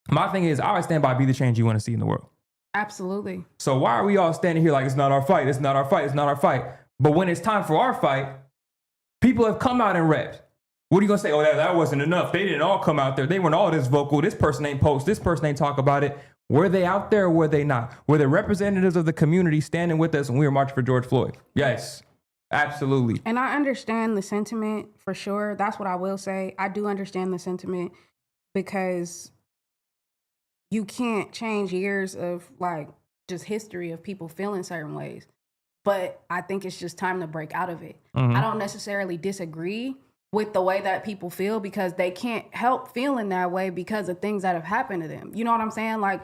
S3: my thing is, I always stand by, be the change you want to see in the world.
S1: Absolutely.
S3: So why are we all standing here like, it's not our fight, it's not our fight, it's not our fight? But when it's time for our fight, people have come out and repped. What are you going to say? Oh, that wasn't enough. They didn't all come out there. They weren't all this vocal. This person ain't post. This person ain't talk about it. Were they out there or were they not? Were the representatives of the community standing with us when we were marching for George Floyd? Yes, absolutely.
S1: And I understand the sentiment for sure. That's what I will say. I do understand the sentiment because you can't change years of like just history of people feeling certain ways. But I think it's just time to break out of it. I don't necessarily disagree with the way that people feel because they can't help feeling that way because of things that have happened to them. You know what I'm saying? Like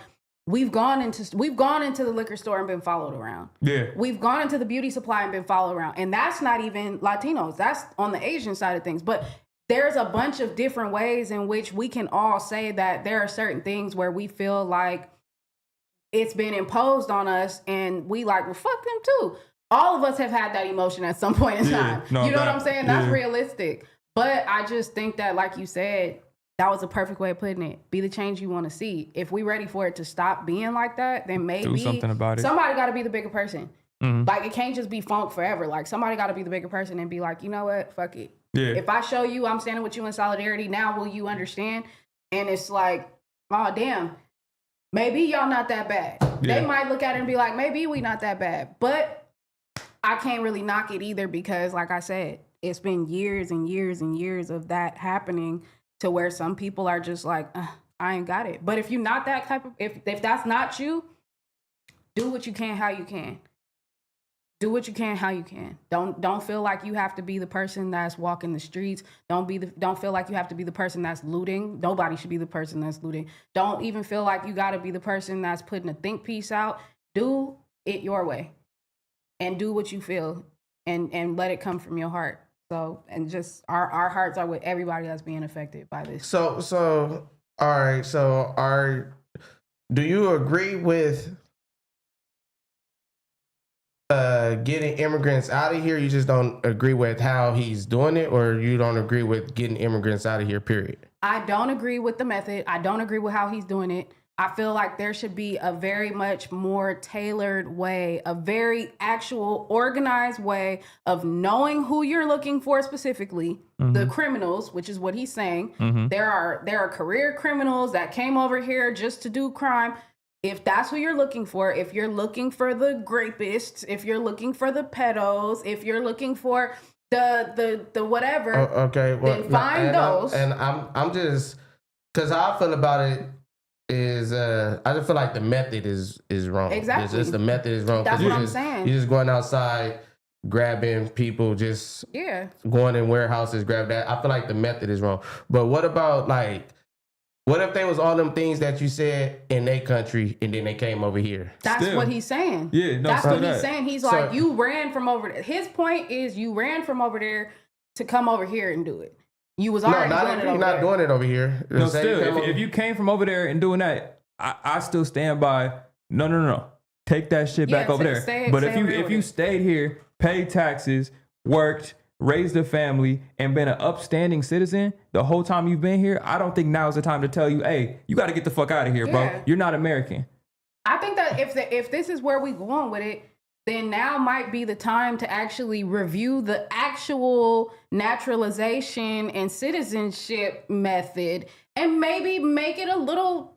S1: we've gone into the liquor store and been followed around. Yeah. We've gone into the beauty supply and been followed around. And that's not even Latinos. That's on the Asian side of things. But there's a bunch of different ways in which we can all say that there are certain things where we feel like it's been imposed on us and we like, well, fuck them too. All of us have had that emotion at some point in time. You know what I'm saying? That's realistic. But I just think that, like you said, that was a perfect way of putting it. Be the change you want to see. If we're ready for it to stop being like that, then maybe
S3: do something about it.
S1: Somebody got to be the bigger person. Like, it can't just be funk forever. Like, somebody got to be the bigger person and be like, you know what? Fuck it. Yeah. If I show you I'm standing with you in solidarity, now will you understand? And it's like, oh, damn. Maybe y'all not that bad. Yeah. They might look at it and be like, maybe we not that bad. But I can't really knock it either because, like I said, it's been years and years and years of that happening to where some people are just like, I ain't got it. But if you're not that type of, if that's not you, do what you can, how you can. Do what you can, how you can. Don't feel like you have to be the person that's walking the streets. Don't feel like you have to be the person that's looting. Nobody should be the person that's looting. Don't even feel like you got to be the person that's putting a think piece out. Do it your way. And do what you feel and let it come from your heart. So, and just our hearts are with everybody that's being affected by this.
S2: So all right. So do you agree with getting immigrants out of here? You just don't agree with how he's doing it, or you don't agree with getting immigrants out of here, period? I
S1: don't agree with the method. I don't agree with how he's doing it. I feel like there should be a very much more tailored way, a very actual organized way of knowing who you're looking for specifically, the criminals, which is what he's saying. There are career criminals that came over here just to do crime. If that's who you're looking for, if you're looking for the rapists, if you're looking for the pedos, if you're looking for the whatever,
S2: okay, well,
S1: then find those.
S2: I'm just, because how I feel about it is I just feel like the method is wrong.
S1: Exactly.
S2: It's just the method is wrong.
S1: That's what I'm saying.
S2: You're just going outside, grabbing people, just going in warehouses, grab that. I feel like the method is wrong. But what about what if they was all them things that you said in their country and then they came over here?
S1: That's what he's saying.
S3: Yeah, no,
S1: that's what he's saying. He's like, you ran from over there. His point is you ran from over there to come over here and do it. You was already
S2: doing it over here.
S3: No, still, if you came from over there and doing that, I still stand by. No. Take that shit back over there. But if you stayed here, paid taxes, worked, raised a family, and been an upstanding citizen the whole time you've been here, I don't think now is the time to tell you, hey, you got to get the fuck out of here, bro. You're not American.
S1: I think that if this is where we going with it, then now might be the time to actually review the actual naturalization and citizenship method and maybe make it a little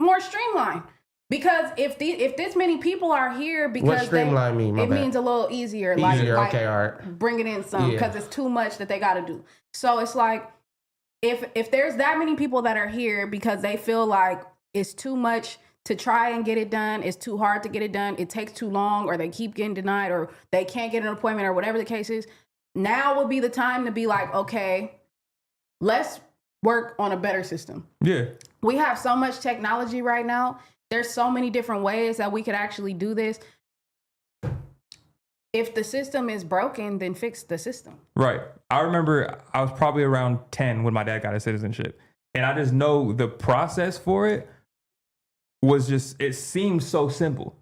S1: more streamlined. Because if this many people are here, because
S2: what streamline mean?
S1: It means a little easier.
S2: Easier, like, okay, all right.
S1: Bringing in some because it's too much that they got to do. So it's like if there's that many people that are here because they feel like it's too much to try and get it done. It's too hard to get it done. It takes too long, or they keep getting denied, or they can't get an appointment, or whatever the case is. Now would be the time to be like, okay, let's work on a better system.
S3: Yeah.
S1: We have so much technology right now. There's so many different ways that we could actually do this. If the system is broken, then fix the system.
S3: Right. I remember I was probably around 10 when my dad got his citizenship. And I just know the process for it was just, it seemed so simple.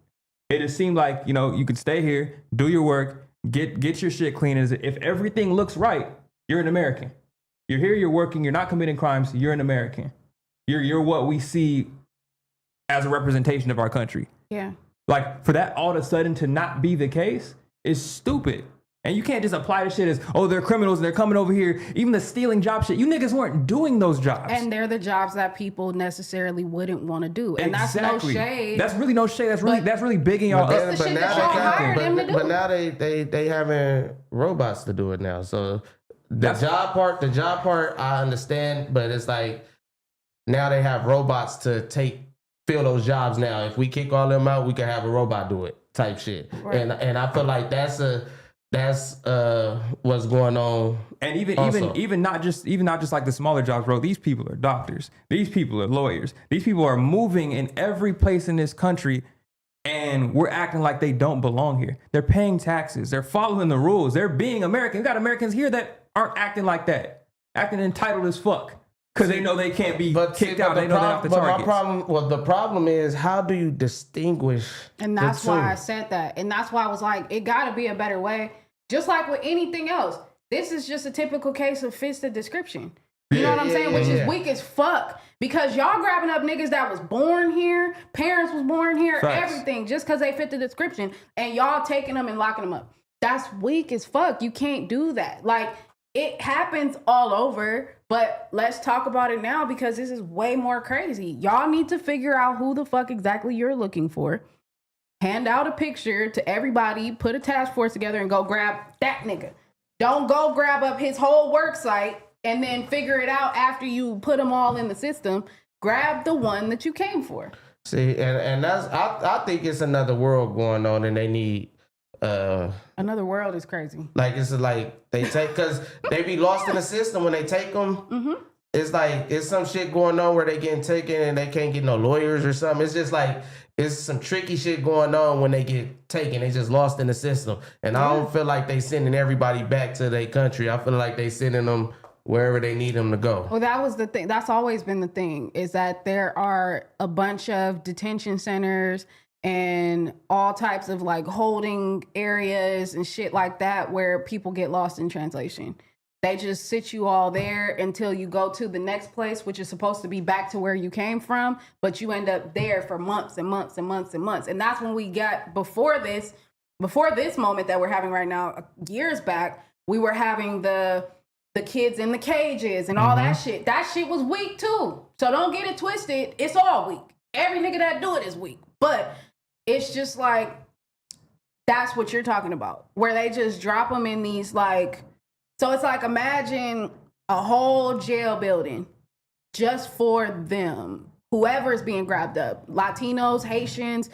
S3: It just seemed like, you know, you could stay here, do your work, get your shit clean. If everything looks right, you're an American. You're here, you're working, you're not committing crimes, you're an American. You're what we see as a representation of our country.
S1: Yeah.
S3: Like, for that all of a sudden to not be the case is stupid. And you can't just apply the shit as, oh, they're criminals and they're coming over here. Even the stealing job shit, you niggas weren't doing those jobs.
S1: And they're the jobs that people necessarily wouldn't want to do. And exactly. That's no shade.
S3: That's really no shade. That's really big in y'all.
S1: That's the shit that y'all hired them to do.
S2: But now they having robots to do it now. So the job part I understand, but it's like now they have robots to fill those jobs now. If we kick all them out, we can have a robot do it type shit. Right. And I feel like that's what's going on. And even not just like the smaller jobs, bro. These people are doctors. These people are lawyers. These people are moving in every place in this country, and we're acting like they don't belong here. They're paying taxes. They're following the rules. They're being American. You got Americans here that aren't acting like that, acting entitled as fuck. Because they know they can't be kicked out. They know they're off the targets. The problem is, how do you distinguish?
S1: And that's why I said that. And that's why I was like, it got to be a better way. Just like with anything else. This is just a typical case of fits the description. You know what I'm saying? Which is weak as fuck. Because y'all grabbing up niggas that was born here, parents was born here, everything, just because they fit the description. And y'all taking them and locking them up. That's weak as fuck. You can't do that. Like, it happens all over, but let's talk about it now because this is way more crazy. Y'all need to figure out who the fuck exactly you're looking for. Hand out a picture to everybody, put a task force together and go grab that nigga. Don't go grab up his whole work site and then figure it out after you put them all in the system. Grab the one that you came for.
S2: See, and that's, I think it's another world going on and they need,
S1: another world is crazy.
S2: Like, it's like they take, because they be lost in the system when they take them. Mm-hmm. It's like it's some shit going on where they getting taken and they can't get no lawyers or something. It's just like it's some tricky shit going on when they get taken. They just lost in the system, and I don't feel like they sending everybody back to their country. I feel like they sending them wherever they need them to go.
S1: Well, that was the thing. That's always been the thing, is that there are a bunch of detention centers and all types of like holding areas and shit like that where people get lost in translation. They just sit you all there until you go to the next place, which is supposed to be back to where you came from, but you end up there for months and months and months and months. And that's when we got, before this moment that we're having right now, years back, we were having the kids in the cages and all that shit. That shit was weak too. So don't get it twisted. It's all weak. Every nigga that do it is weak. But it's just like, that's what you're talking about, where they just drop them in these like, so it's like, imagine a whole jail building just for them, whoever's being grabbed up, Latinos, Haitians,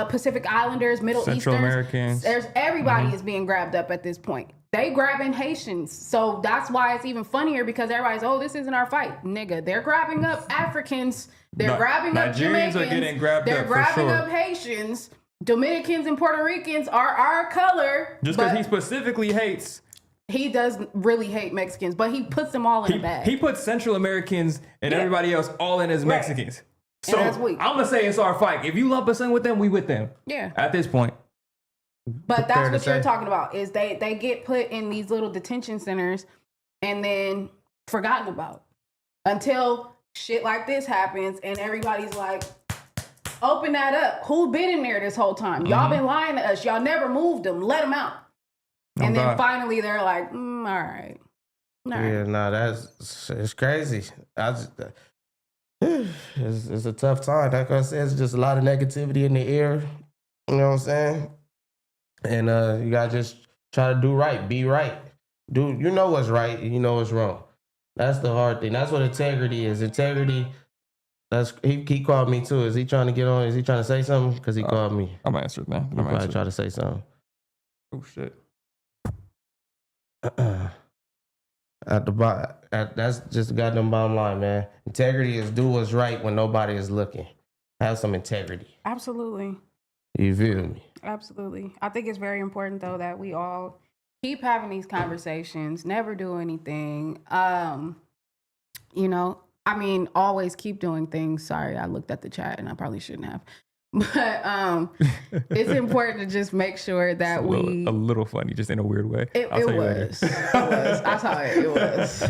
S1: Pacific Islanders, Middle
S3: Central
S1: Easterns.
S3: Americans.
S1: There's everybody is being grabbed up at this point. They grabbing Haitians. So that's why it's even funnier, because everybody's, oh, this isn't our fight. Nigga, they're grabbing up Africans. They're grabbing up Jamaicans.
S3: Nigerians are getting grabbed
S1: they're
S3: up,
S1: grabbing up Haitians. Dominicans and Puerto Ricans are our color.
S3: Just because he specifically hates.
S1: He does really hate Mexicans, but he puts them all in a bag.
S3: He puts Central Americans and everybody else all in as Mexicans. So I'm going to say it's our fight. If you lump us in with them, we with them.
S1: Yeah.
S3: At this point.
S1: But that's what you're talking about, is they get put in these little detention centers and then forgotten about until shit like this happens and everybody's like, open that up. Who been in there this whole time? Y'all been lying to us. Y'all never moved them. Let them out. And then finally they're like, all right.
S2: Yeah, no, it's crazy. It's a tough time. Like I said, it's just a lot of negativity in the air. You know what I'm saying? And you gotta just try to do right, be right. You know what's right and you know what's wrong. That's the hard thing. That's what integrity is. Integrity He called me too. Is he trying to get on? Is he trying to say something? Because he called me.
S3: I'm answered, man.
S2: He probably try to say something.
S3: Oh shit.
S2: At the bottom, that's just the goddamn bottom line, man. Integrity is do what's right when nobody is looking. Have some integrity.
S1: Absolutely.
S2: You feel me?
S1: Absolutely. I think it's very important though that we all keep having these conversations, never do anything. You know, I mean, always keep doing things. Sorry, I looked at the chat and I probably shouldn't have. But it's important to just make sure that
S3: a little funny, just in a weird way.
S1: It was. I saw it. It was.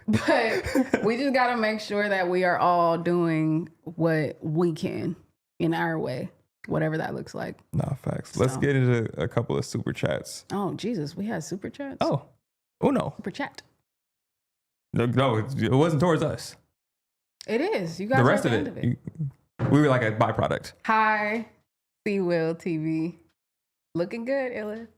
S1: But we just got to make sure that we are all doing what we can in our way, whatever that looks like.
S3: Nah, facts. Let's get into a couple of super chats.
S1: Oh, Jesus. We had super chats?
S3: Oh, no.
S1: Super chat.
S3: No, it wasn't towards us.
S1: It is. You guys
S3: the rest
S1: are at
S3: of
S1: the end
S3: it. We were like a byproduct.
S1: Hi, Will TV. Looking good, Illa.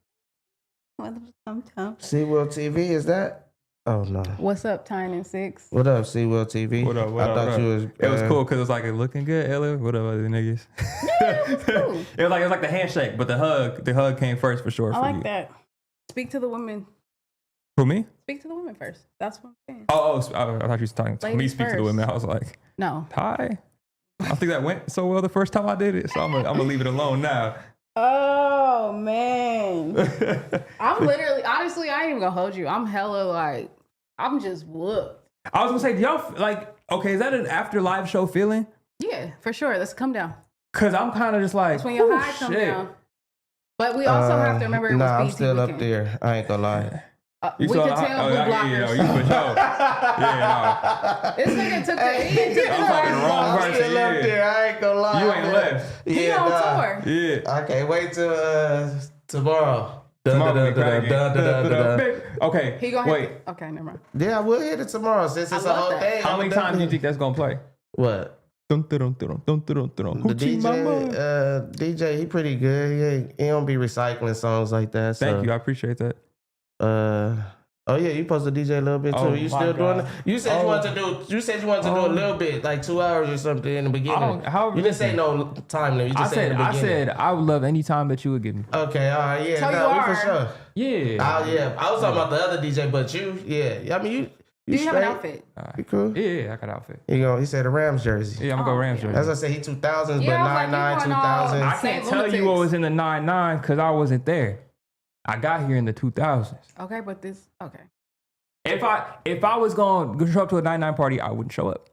S2: Will TV, is that? Oh, no.
S1: What's up, Tyne and Six?
S2: What up, Will TV?
S3: What up? I thought you was... It was cool because it was like, looking good, Illa. What up, other niggas?
S1: Yeah, it was cool.
S3: It was like the handshake, but the hug came first for sure.
S1: I like that. Speak to the women.
S3: Who, me?
S1: Speak to the women first. That's what I'm saying.
S3: Oh, I thought you was talking to me. Speak to the women. I was like,
S1: no.
S3: Hi. I think that went so well the first time I did it, so I'm gonna leave it alone now.
S1: Oh man, I'm literally, honestly, I ain't even gonna hold you. I'm hella like, I'm just whooped.
S3: I was gonna say, do y'all like, okay, is that an after live show feeling?
S1: Yeah, for sure. Let's come down.
S3: Cause I'm kind of just like,
S1: that's when your high come down. But we also have to remember it was
S2: I'm
S1: BT
S2: still
S1: weekend.
S2: up there. I ain't gonna lie.
S1: We can tell who blockers.
S3: You for sure. Yeah,
S1: This nigga took the
S3: I'm fucking wrong person.
S2: I'm still up there. I ain't gonna lie.
S3: You ain't left.
S1: He on tour.
S3: Yeah.
S2: I can't wait till tomorrow.
S3: Okay.
S1: He gonna
S3: wait.
S1: Okay, never mind.
S2: Yeah, we'll hit it tomorrow since it's a whole day.
S3: How many times do you think that's gonna play?
S2: What? The DJ, he pretty good. He don't be recycling songs like that. So.
S3: Thank you, I appreciate that.
S2: Oh yeah, you supposed to DJ a little bit too.
S3: Oh,
S2: you still doing it? You said you wanted to do. You said you wanted to do a little bit, like 2 hours or something in the beginning. You didn't say no time there. You just said in the beginning.
S3: I said I would love any time that you would give me.
S2: Okay, all right, yeah,
S1: So
S2: no,
S1: you
S2: we
S1: are.
S2: for sure.
S3: Yeah.
S2: Yeah. I was talking about the other DJ, but you, yeah. I mean, you
S1: Do you have an outfit?
S2: You cool?
S3: Yeah, I got an outfit.
S2: He said a Rams jersey.
S3: Yeah, I'm gonna go Rams jersey.
S2: As I said, he 2000s,
S1: Yeah,
S2: but 99, 2000s.
S3: I can't tell you what was in the 99 because I wasn't there. I got here in the 2000s.
S1: Okay, but okay.
S3: If I was going to show up to a 99 party, I wouldn't show up.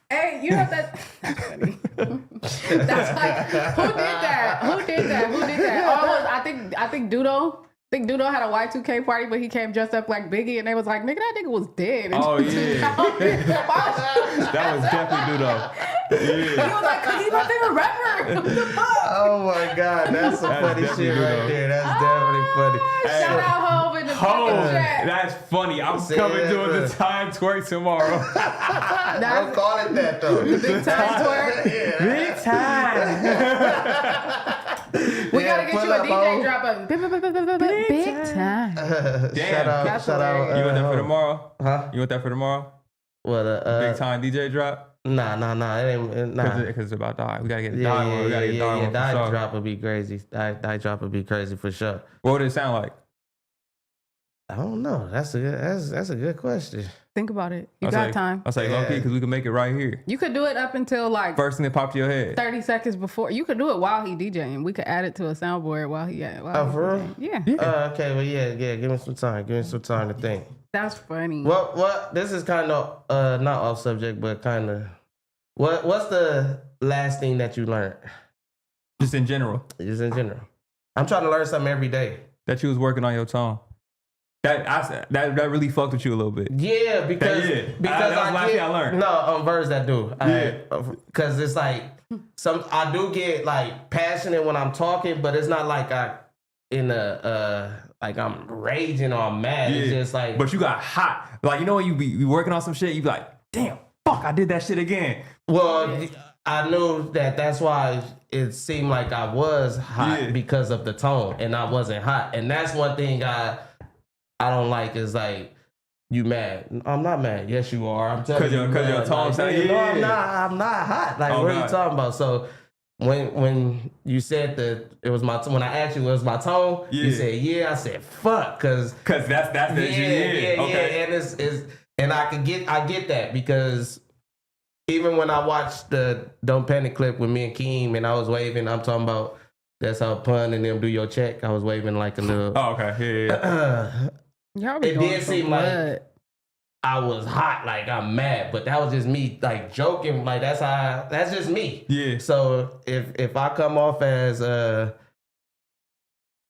S1: Hey, you know that's funny. That's like, who did that? Oh, I think Dudo. I think Dudo had a Y2K party, but he came dressed up like Biggie, and they was like, "Nigga, that nigga was dead."
S3: Oh yeah, that was definitely Dudo.
S1: Yeah. He was like, "Cause he's my favorite rapper."
S2: Oh my God, that's some funny shit right there. That's definitely funny.
S1: Shout out Hove in the chat.
S3: That's funny. I'm coming doing the time twerk tomorrow.
S2: Don't call it that though.
S1: Big time twerk.
S3: Big time.
S1: We gotta get you a DJ drop of big time.
S3: Damn.
S2: Shout out.
S3: You want that for tomorrow?
S2: Huh?
S3: You want that for tomorrow?
S2: What
S3: big time DJ drop?
S2: Nah. It ain't. Nah.
S3: Because it's about die. We gotta get a die one. We gotta get die one.
S2: Die drop would be crazy. Die drop would be crazy for sure.
S3: What would it sound like?
S2: I don't know. That's a good question.
S1: Think about it. You got time.
S3: I'll say low key because we can make it right here.
S1: You could do it up until like
S3: first thing that popped to your head.
S1: 30 seconds before. You could do it while he DJing. We could add it to a soundboard while he.
S2: For real?
S1: Yeah.
S2: Okay. Well, yeah. Give me some time. Give me some time to think.
S1: That's funny.
S2: What? This is kind of not off subject, but kind of. What's the last thing that you learned?
S3: Just in general.
S2: Just in general. I'm trying to learn something every day.
S3: That you was working on your tone. That really fucked with you a little bit.
S2: Yeah, because
S3: that was last thing I learned.
S2: No, verbs that do. Because it's like I do get like passionate when I'm talking, but it's not like like I'm raging or I'm mad. It's just like.
S3: But you got hot. Like, you know when you be working on some shit, you be like, damn, fuck, I did that shit again.
S2: Well, I knew that's why it seemed like I was hot because of the tone, and I wasn't hot, and that's one thing I don't like is like You mad? I'm not mad. Yes, you are. I'm telling you.
S3: Because your tone sound.
S2: No, I'm not hot. Like, what are you talking about? So when you said that it was my when I asked you, was my tone? You said I said fuck, because
S3: that's the
S2: okay. And it's and I get that, because even when I watched the Don't Panic clip with me and Keem, and I was waving, I'm talking about that's how Pun and them do your check. I was waving like a little.
S3: Oh, okay. Yeah.
S1: Y'all be
S2: it did seem like I was hot, like I'm mad, but that was just me, like joking. Like that's just me.
S3: Yeah.
S2: So if I come off as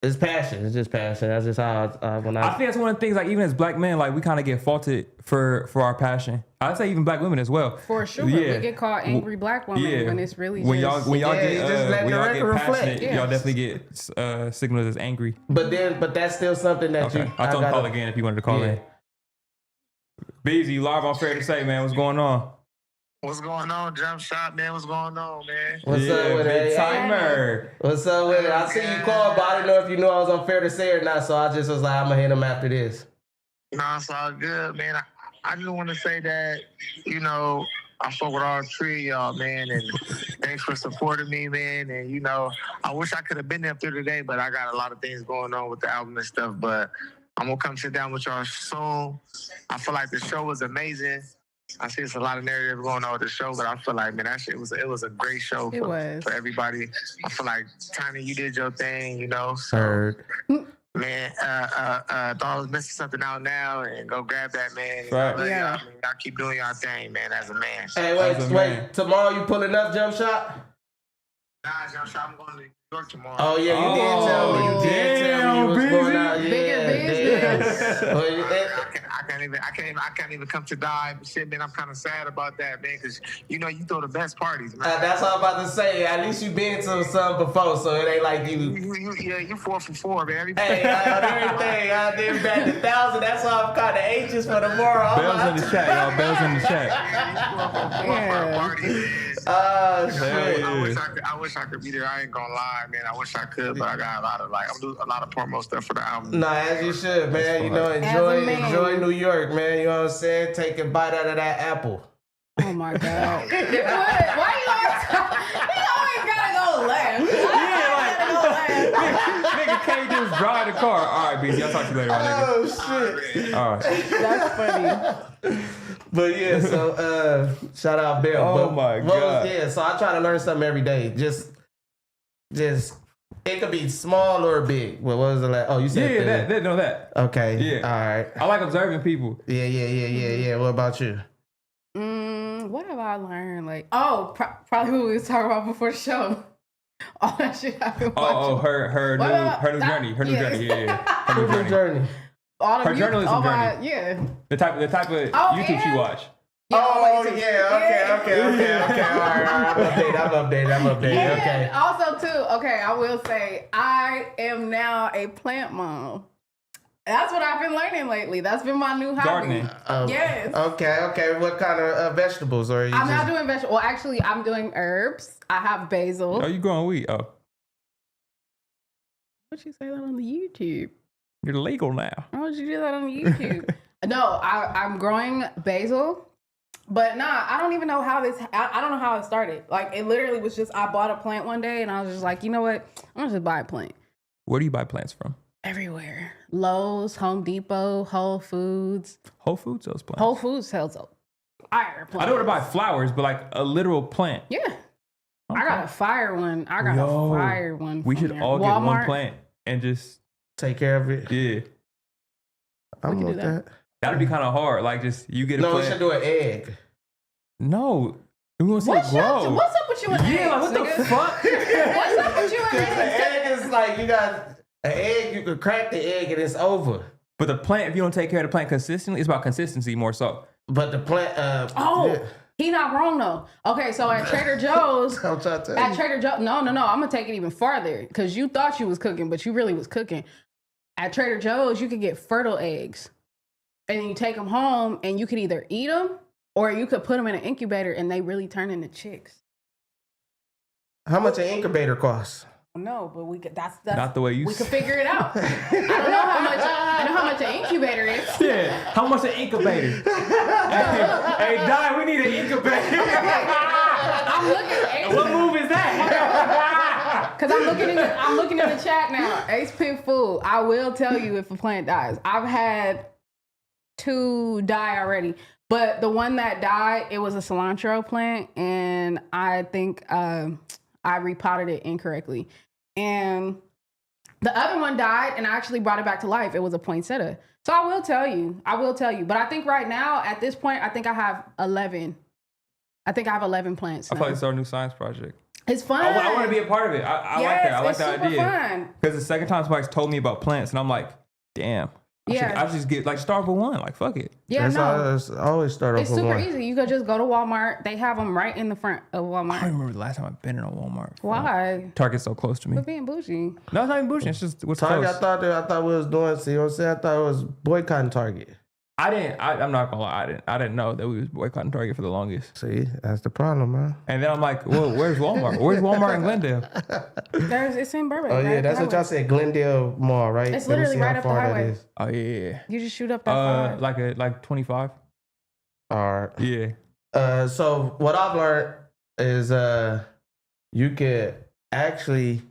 S2: it's passion. It's just passion. That's just how I think
S3: that's one of the things. Like even as black men, like we kind of get faulted for our passion. I'd say even black women as well.
S1: For sure, we get called angry black women when it's really
S3: when y'all get
S2: reflect.
S3: passionate, y'all definitely get signaled as angry.
S2: But that's still something that
S3: I'll tell him call again if you wanted to call in. Beezy, you live on Fair to Say, man. What's going on?
S4: What's going on, Jump Shot, man? What's going on, man?
S2: What's up with it?
S3: Timer.
S2: What's up with it? I see you called, but I didn't know if you knew I was on Fair to Say or not, so I just was like, I'm going to hit him after this.
S4: Nah, it's all good, man. I just want to say that, I fuck with all three of y'all, man, and thanks for supporting me, man. And, I wish I could have been there through today, but I got a lot of things going on with the album and stuff, but I'm going to come sit down with y'all soon. I feel like the show was amazing. I see it's a lot of narrative going on with the show, but I feel like, man, that shit was a great show for everybody. I feel like, Tiny, you did your thing, so, man, thought I was missing something out now, and go grab that, man.
S3: Right.
S4: Y'all keep doing y'all thing, man, as a man.
S2: Hey, wait, tomorrow you pulling up, Jump Shot?
S4: Nah, Jump Shot, I'm going to New York tomorrow.
S2: Oh, yeah, you did tell me. You did tell me you was going out.
S1: Bigger
S2: business.
S4: I can't even come to die. Shit, man, I'm kind of sad about that, man, because you throw the best parties, man.
S2: That's what I'm about to say. At least you been to some before, so it ain't like you.
S4: You 4 for 4, man.
S2: Hey, everything. I did back to 1,000. That's why I'm kind of anxious for tomorrow.
S3: Bells in the chat, y'all. Bells in the chat.
S4: Shit. I wish I could be there. I ain't gonna lie, man. I wish I could, but I got I'm doing a lot of promo stuff for the album.
S2: Nah, as you should, man. Enjoy New York, man. You know what I'm saying? Take a bite out of that apple.
S1: Oh my God. Why you always gotta go left?
S3: Nigga can't just drive the car. All right, BZ, I'll talk to you later, my nigga.
S2: Oh, shit.
S3: All right.
S1: That's funny.
S2: But yeah, so shout out Bill.
S3: Oh my God.
S2: So I try to learn something every day. Just it could be small or big. What was it like? Oh, you said
S3: that.
S2: Okay.
S3: Yeah.
S2: All right.
S3: I like observing people.
S2: Yeah. What about you?
S1: What have I learned? Like, probably what we was talking about before the show. All that shit I've been watching.
S3: Her new journey. Her new journey. Yeah.
S2: Her new journey.
S3: Her journalism journey.
S1: Yeah.
S3: The type of YouTube she watch.
S2: Yeah, okay. All right. I'm updated.
S1: And
S2: okay.
S1: also too, I will say I am now a plant mom. That's what I've been learning lately. That's been my new hobby.
S3: Gardening.
S1: Yes.
S2: Okay. What kind of vegetables are you?
S1: I'm not doing vegetables. Well, actually, I'm doing herbs. I have basil.
S3: Oh, you growing weed? Oh.
S1: What'd you say that on the YouTube?
S3: You're legal now.
S1: Why would you do that on the YouTube? No, I'm growing basil. But I don't even know how I don't know how it started. Like, it literally was just, I bought a plant one day and I was just like, you know what? I'm gonna just buy a plant.
S3: Where do you buy plants from?
S1: Everywhere. Lowe's, Home Depot, Whole Foods.
S3: Whole Foods sells plants.
S1: Whole Foods sells fire plants.
S3: I know where to buy flowers, but like a literal plant.
S1: Yeah.
S3: Okay.
S1: I got a fire one.
S3: We should all get one plant and just
S2: take care of it.
S3: Yeah.
S2: I'm with that.
S3: That'd be kind of hard. Like, just you get a plant.
S2: No, we should do an egg.
S3: No. We want to see it grow.
S1: What's up with you and eggs?
S3: Yeah, like, what the fuck?
S1: What's up with you and eggs?
S2: An egg is like, you got an egg, you can crack the egg and it's over.
S3: But the plant, if you don't take care of the plant consistently, it's about consistency more so.
S2: But the plant,
S1: He not wrong though. Okay, so at Trader Joe's,
S2: I'm trying to tell you.
S1: Trader Joe's, no, I'm gonna take it even farther because you thought you was cooking, but you really was cooking. At Trader Joe's, you could get fertile eggs, and then you take them home, and you could either eat them or you could put them in an incubator, and they really turn into chicks.
S2: How much an incubator costs?
S1: No, but we could. That's
S3: not the way you.
S1: We could figure it out. I know how much an incubator is.
S3: Yeah, How much an incubator? Hey, Di, we need an incubator.
S1: I'm looking.
S3: What move is that?
S1: Because I'm looking in the chat now. Ace Pig Food. I will tell you if a plant dies. I've had 2 die already, but the one that died, it was a cilantro plant, and I think I repotted it incorrectly, and the other one died, and I actually brought it back to life. It was a poinsettia. So I will tell you. But I think right now, at this point, I think I have 11. I think I have 11 plants.
S3: I probably start a new science project.
S1: It's fun.
S3: I want to be a part of it. I like that. I like that idea.
S1: Fun.
S3: Because the second time somebody's told me about plants, and I'm like, damn. I should just get start with one. Like, fuck it.
S1: Yeah,
S2: That's always start off
S1: it's
S2: with one.
S1: super easy. You could just go to Walmart. They have them right in the front of Walmart.
S3: I don't remember the last time I've been in a Walmart.
S1: Why?
S3: Target's so close to me.
S1: For being bougie.
S3: No, it's not even bougie. It's just what's
S2: Target,
S3: close.
S2: I thought we was doing. See what I'm saying? I thought it was boycotting Target.
S3: I'm not gonna lie. I didn't know that we was boycotting Target for the longest.
S2: See, that's the problem, man.
S3: And then I'm like, well, where's Walmart? Where's Walmart in Glendale?
S1: It's in Burbank.
S2: Oh yeah,
S1: right?
S2: that's what y'all said, Glendale Mall, right?
S1: It's literally right up the highway.
S3: Oh yeah.
S1: You just shoot up that far.
S3: Like 25.
S2: All right.
S3: Yeah.
S2: So what I've learned is you could actually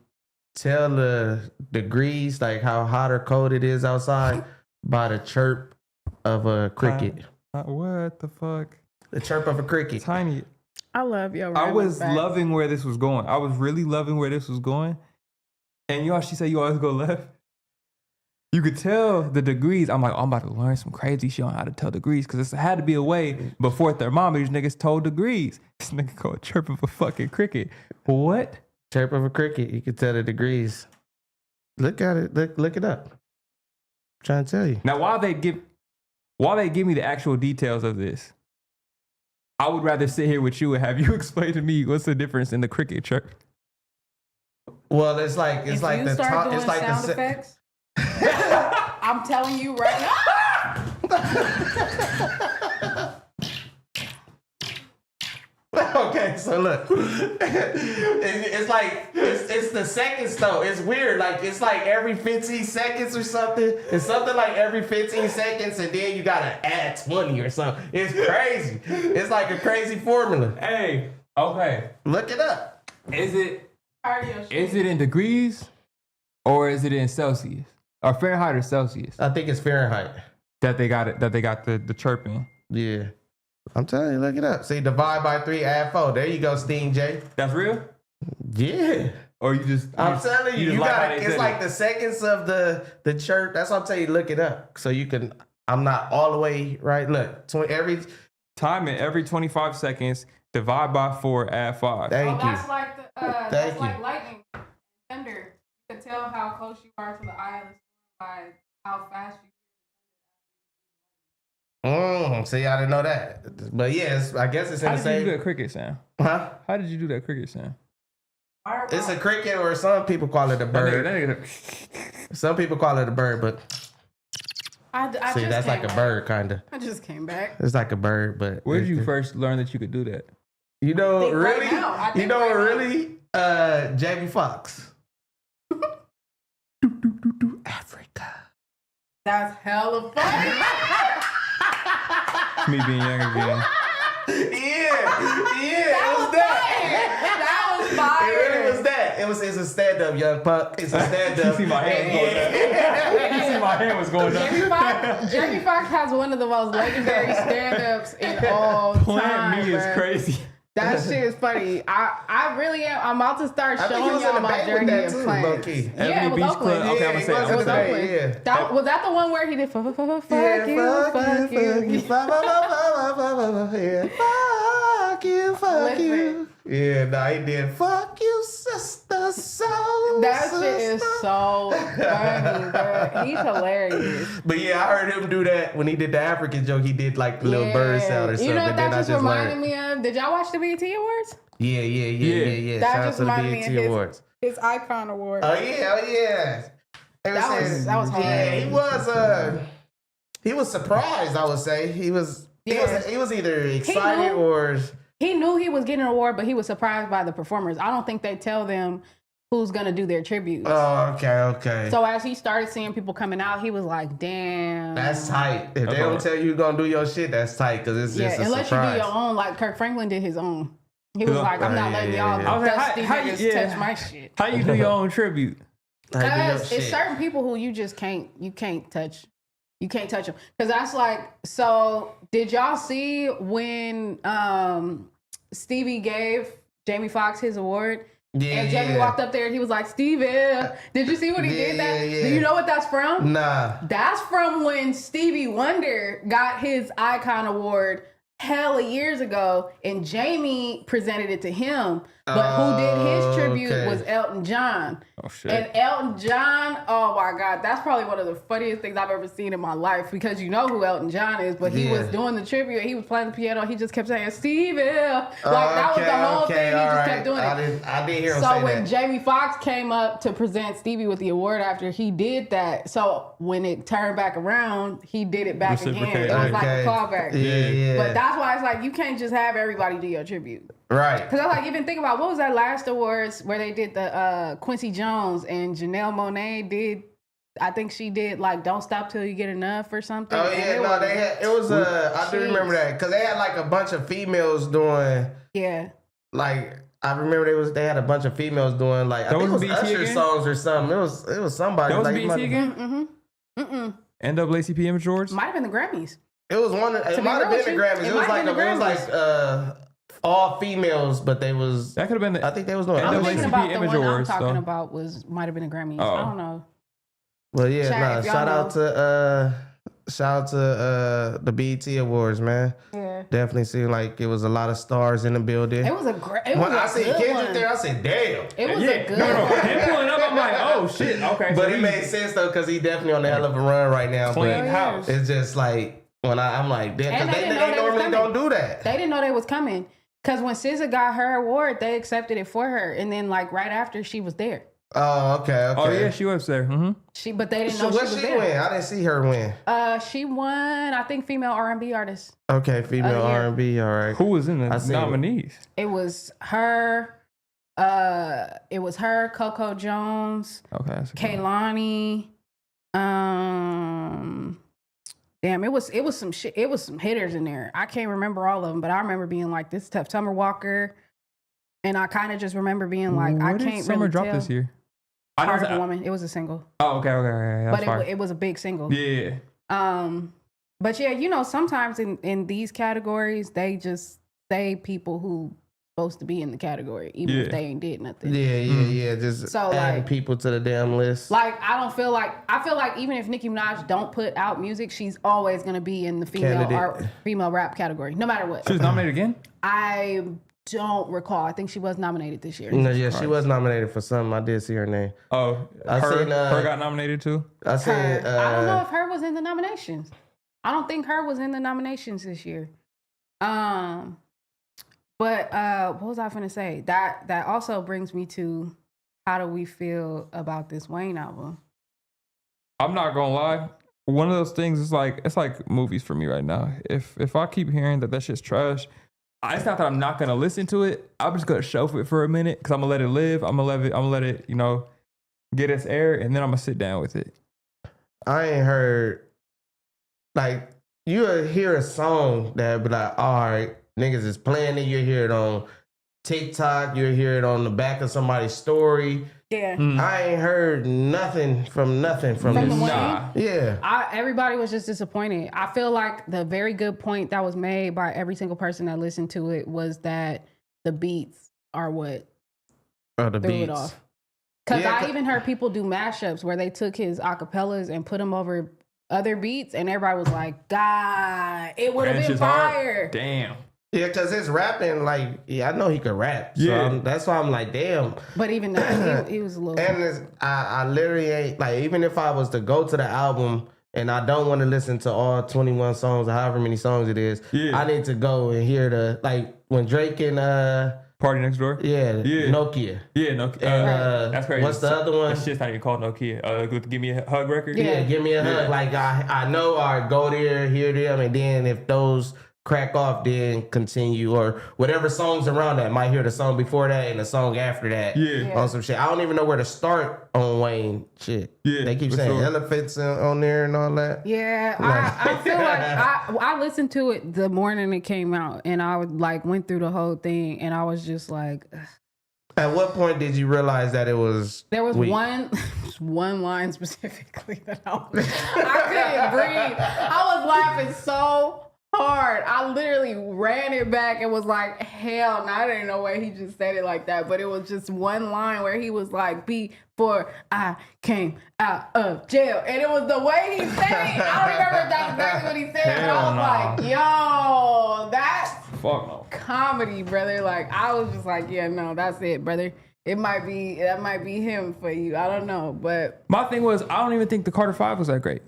S2: tell the degrees, like how hot or cold it is outside, by the chirp of a cricket.
S3: What the fuck?
S2: The chirp of a cricket.
S3: Tiny.
S1: I love your
S3: I was loving where this was going. I was really loving where this was going. And she said you always go left. You could tell the degrees. I'm like, I'm about to learn some crazy shit on how to tell degrees, because it had to be a way before thermometers niggas told degrees. This nigga called chirp of a fucking cricket. What?
S2: Chirp of a cricket. You could tell the degrees. Look at it. Look it up. I'm trying to tell you.
S3: Now, while they give me the actual details of this, I would rather sit here with you and have you explain to me what's the difference in the cricket chirp.
S2: Well, it's like the
S1: sound effects. I'm telling you right now.
S2: Okay, so look, it's the seconds though. It's weird. Like it's like every 15 seconds or something. It's something like every 15 seconds, and then you gotta add 20 or something. It's crazy. It's like a crazy formula.
S3: Hey, okay,
S2: look it up.
S3: Is it in degrees or is it in Celsius or Fahrenheit or Celsius?
S2: I think it's Fahrenheit
S3: that they got it. That they got the chirping.
S2: Yeah. I'm telling you, look it up. See, divide by 3, add 4. There you go, Sting J.
S3: That's real?
S2: Yeah.
S3: Or you just...
S2: I'm telling you, it's like the seconds of the chirp. That's what I'm telling you, look it up. So you can, I'm not all the way right. Look,
S3: time it every 25 seconds, divide by 4, add 5.
S2: Thank you.
S1: That's like that's like lightning, thunder. You can tell how close you are to the eye of the storm by how fast you.
S2: See, I didn't know that. But yes, I guess it's in the same.
S3: How did you do that cricket sound?
S2: Huh?
S3: How did you do that cricket sound?
S2: It's a cricket, or some people call it a bird. Some people call it a bird, but see, that's like a bird, kind of.
S1: I just came back.
S2: It's like a bird, but.
S3: Where did you first learn that you could do that?
S2: You know, really? Jamie Foxx. Africa.
S1: That's hella funny.
S3: Me being young again.
S2: It was that.
S1: That was fire.
S2: It really was that. It's a stand-up, young puck. It's a stand-up.
S3: You see my hand was going up. You see my hand was going up.
S1: Jamie Foxx has one of the most legendary stand-ups in all time.
S3: Plant me is crazy.
S1: That shit is funny. I really am. I'm about to start showing y'all my journey of playing. Yeah, it was Oakland.
S3: Okay, I'm gonna say
S2: it was
S1: Oakland.
S2: Yeah.
S1: Was that the one where he did fuck you?
S2: Fuck you. Yeah, nah, he did. Fuck you, sister.
S1: That shit is so funny, bro. He's hilarious.
S2: But yeah, I heard him do that when he did the African joke. He did like the little bird sound or something.
S1: You know what that just reminded
S2: learned.
S1: me of? Did y'all watch the BET Awards?
S2: Yeah.
S1: That
S2: Shout
S1: just
S2: out to the
S1: reminded me
S2: BET
S1: of
S2: Awards.
S1: His Icon Award.
S2: Oh yeah.
S1: That was hard.
S2: Yeah, he was surprised, I would say. He was either excited or
S1: he knew he was getting an award, but he was surprised by the performers. I don't think they tell them who's gonna do their tributes.
S2: Oh, okay.
S1: So as he started seeing people coming out, he was like, "Damn,
S2: that's tight." If they don't tell you you're gonna do your shit, that's tight because it's just a
S1: unless
S2: surprise.
S1: you do your own. Like Kirk Franklin did his own. He was like, "I'm not letting y'all dusty niggas touch my shit."
S3: How you do your own tribute?
S1: Because it's certain people who you just can't touch. You can't touch them. Because that's like, so did y'all see when Stevie gave Jamie Foxx his award? Yeah, and Jamie walked up there and he was like, "Stevie, did you see what he did that?" Yeah. Do you know what that's from?
S2: Nah.
S1: That's from when Stevie Wonder got his Icon Award hella years ago, and Jamie presented it to him. But who did his tribute was Elton John.
S3: Oh, shit.
S1: And Elton John, oh my God, that's probably one of the funniest things I've ever seen in my life, because you know who Elton John is, but he was doing the tribute, he was playing the piano, he just kept saying, "Stevie." Like, that was the whole thing, he just kept doing it. I did hear him say that. So when Jamie Foxx came up to present Stevie with the award after he did that, so when it turned back around, he did it back again. It was like a callback.
S2: Yeah.
S1: But that's why it's like, you can't just have everybody do your tribute.
S2: Right.
S1: Because I like even think about, what was that last awards where they did the Quincy Jones and Janelle Monáe did, I think she did like "Don't Stop Till You Get Enough" or something.
S2: Oh yeah, no, they had, it was I do remember that, because they had like a bunch of females doing.
S1: Yeah.
S2: Like, I remember they had a bunch of females doing, like, I think it was Usher again? Songs or something. It was somebody.
S3: That was
S2: like,
S3: BET again?
S1: Mm-mm.
S3: NAACP Image Awards?
S1: Might have been the Grammys.
S2: It was one. It might have been the Grammys. It was like all females, but they was.
S3: That could have been.
S2: I think they was doing.
S1: I'm thinking about the one I'm talking about might have been the Grammys. I don't know.
S2: Well, yeah, shout out to the BET Awards, man. Yeah, definitely seemed like it was a lot of stars in the building.
S1: It was a great.
S2: When I see Kendrick there, I said, "Damn!"
S1: It was a good. No,
S3: him pulling up, I'm like, "Oh shit!" Okay,
S2: but it made sense though, because he definitely on the hell of a run right now.
S3: Clean house.
S2: It's just like when I'm like, damn, because they normally don't do that.
S1: They didn't know they was coming. Because when SZA got her award, they accepted it for her, and then like right after, she was there.
S2: Oh, okay.
S3: Oh yeah, she was there. Mm-hmm.
S1: But they didn't know she was there.
S2: Win? I didn't see her win.
S1: She won, I think, female R&B artist.
S2: Okay, female R&B. All right.
S3: Who was in the nominees?
S1: It was her. Coco Jones.
S3: Okay.
S1: Kehlani. Damn, it was some shit. It was some hitters in there. I can't remember all of them, but I remember being like, "This is tough." Summer Walker, and I kind of just remember being like, "I can't
S3: Summer
S1: really
S3: drop
S1: tell."
S3: This year?
S1: Heart of a Woman. It was a single.
S3: Oh, okay.
S1: But it was a big single.
S3: Yeah.
S1: But yeah, you know, sometimes in these categories, they just say people who supposed to be in the category, even if they ain't did nothing.
S2: Yeah. Just adding people to the damn list.
S1: Like, I feel like even if Nicki Minaj don't put out music, she's always gonna be in the female rap category, no matter what.
S3: She was nominated again?
S1: I don't recall. I think she was nominated this year.
S2: No, yeah, she was nominated for something. I did see her name.
S3: Oh, her got nominated too?
S2: I
S1: don't know if her was in the nominations. I don't think her was in the nominations this year. But what was I finna say? That also brings me to, how do we feel about this Wayne album?
S3: I'm not gonna lie. One of those things is like, it's like movies for me right now. If I keep hearing that shit's trash, it's not that I'm not gonna listen to it. I'm just gonna shelf it for a minute, because I'm gonna let it live. I'm gonna let it, you know, get its air, and then I'm gonna sit down with it.
S2: I ain't heard, like, you'll hear a song that be like, all right, niggas is playing it. You hear it on TikTok. You hear it on the back of somebody's story.
S1: Yeah.
S2: I ain't heard nothing from this.
S1: Nah.
S2: Yeah.
S1: Everybody was just disappointed. I feel like the very good point that was made by every single person that listened to it was that the beats are what threw it off. Because I even heard people do mashups where they took his acapellas and put them over other beats, and everybody was like, God, it would have been fire.
S3: Hard. Damn.
S2: Yeah, because his rapping, like, I know he could rap. So that's why I'm like, damn.
S1: But even that, he was a little...
S2: And I literally ain't, like, even if I was to go to the album and I don't want to listen to all 21 songs or however many songs it is, I need to go and hear like, when Drake and...
S3: Party Next Door?
S2: Yeah. Nokia.
S3: Yeah, Nokia.
S2: And,
S3: that's crazy.
S2: What's the other one?
S3: That shit's not even called Nokia. Give Me a Hug record?
S2: Yeah, Give Me a Hug. Like, I know I go there, hear them, and then if those crack off, then continue, or whatever songs around that. Might hear the song before that and the song after that. On some shit. I don't even know where to start on Wayne shit. Yeah, they keep saying elephants on there and all that.
S1: Yeah, I feel like I listened to it the morning it came out, and I would like went through the whole thing, and I was just like. Ugh.
S2: At what point did you realize that it was?
S1: There was
S2: weak?
S1: one line specifically that I couldn't breathe. I was laughing so hard. I literally ran it back and was like, hell no, I didn't know why he just said it like that. But it was just one line where he was like, before I came out of jail. And it was the way he said it. I don't remember if that's exactly what he said, but I was like, yo, that's comedy, brother. Like, I was just like, yeah, no, that's it, brother. That might be him for you. I don't know, but
S3: my thing was, I don't even think the Carter 5 was that great.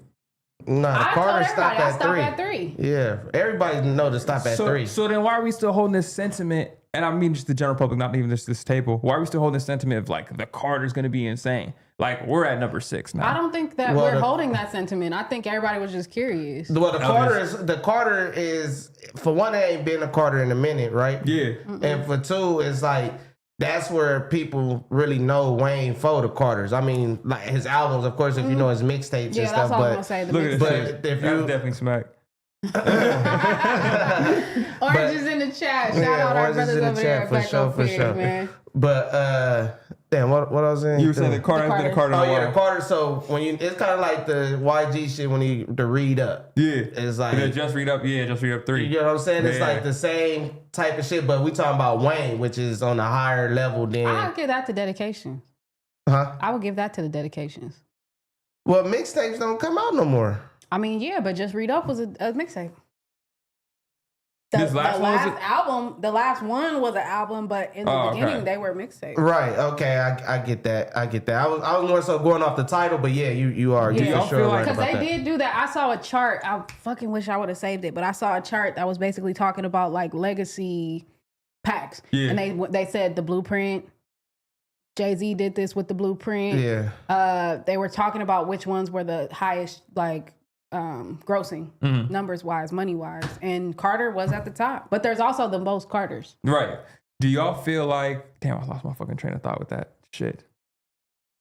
S2: Nah, Carter stopped at 3. Yeah, everybody know to stop at 3.
S3: So then why are we still holding this sentiment? And I mean just the general public, not even just this table. Why are we still holding this sentiment of like the Carter's going to be insane? Like we're at number 6 now.
S1: I don't think that we're holding that sentiment. I think everybody was just curious.
S2: Well, the Carter is for one, it ain't been a Carter in a minute, right?
S3: Yeah.
S2: And for two, it's like that's where people really know Wayne for the Carters. I mean, like his albums, of course, if you know his mixtapes and stuff.
S1: That's all I'm gonna say.
S3: Look at this. If you definitely smack.
S1: Orange is in the chat. Shout out our brothers over there.
S2: For sure. Man. But damn, what I was saying?
S3: You were saying the Carter's been a Carter.
S2: Oh yeah, the Carter. So when it's kind of like the YG shit when the read up.
S3: Yeah,
S2: it's like
S3: just read up. Yeah, just read up 3.
S2: You know what I'm saying? It's like the same type of shit, but we talking about Wayne, which is on a higher level than.
S1: I'll give that to dedication.
S2: Huh?
S1: I would give that to the dedications.
S2: Well, mixtapes don't come out no more.
S1: I mean, yeah, but Just Read Up was a mixtape. The last one was an album, but in the beginning they were mixtapes.
S2: Right. Okay. I get that. I was more so going off the title, but yeah, you are. Yeah. You for sure right
S1: because they did do that. I saw a chart. I fucking wish I would have saved it, but I saw a chart that was basically talking about like legacy packs, and they said the Blueprint. Jay-Z did this with the Blueprint.
S2: Yeah.
S1: They were talking about which ones were the highest, like. Grossing numbers wise, money wise, and Carter was at the top. But there's also the most Carters.
S3: Right. Do y'all feel like damn? I lost my fucking train of thought with that shit.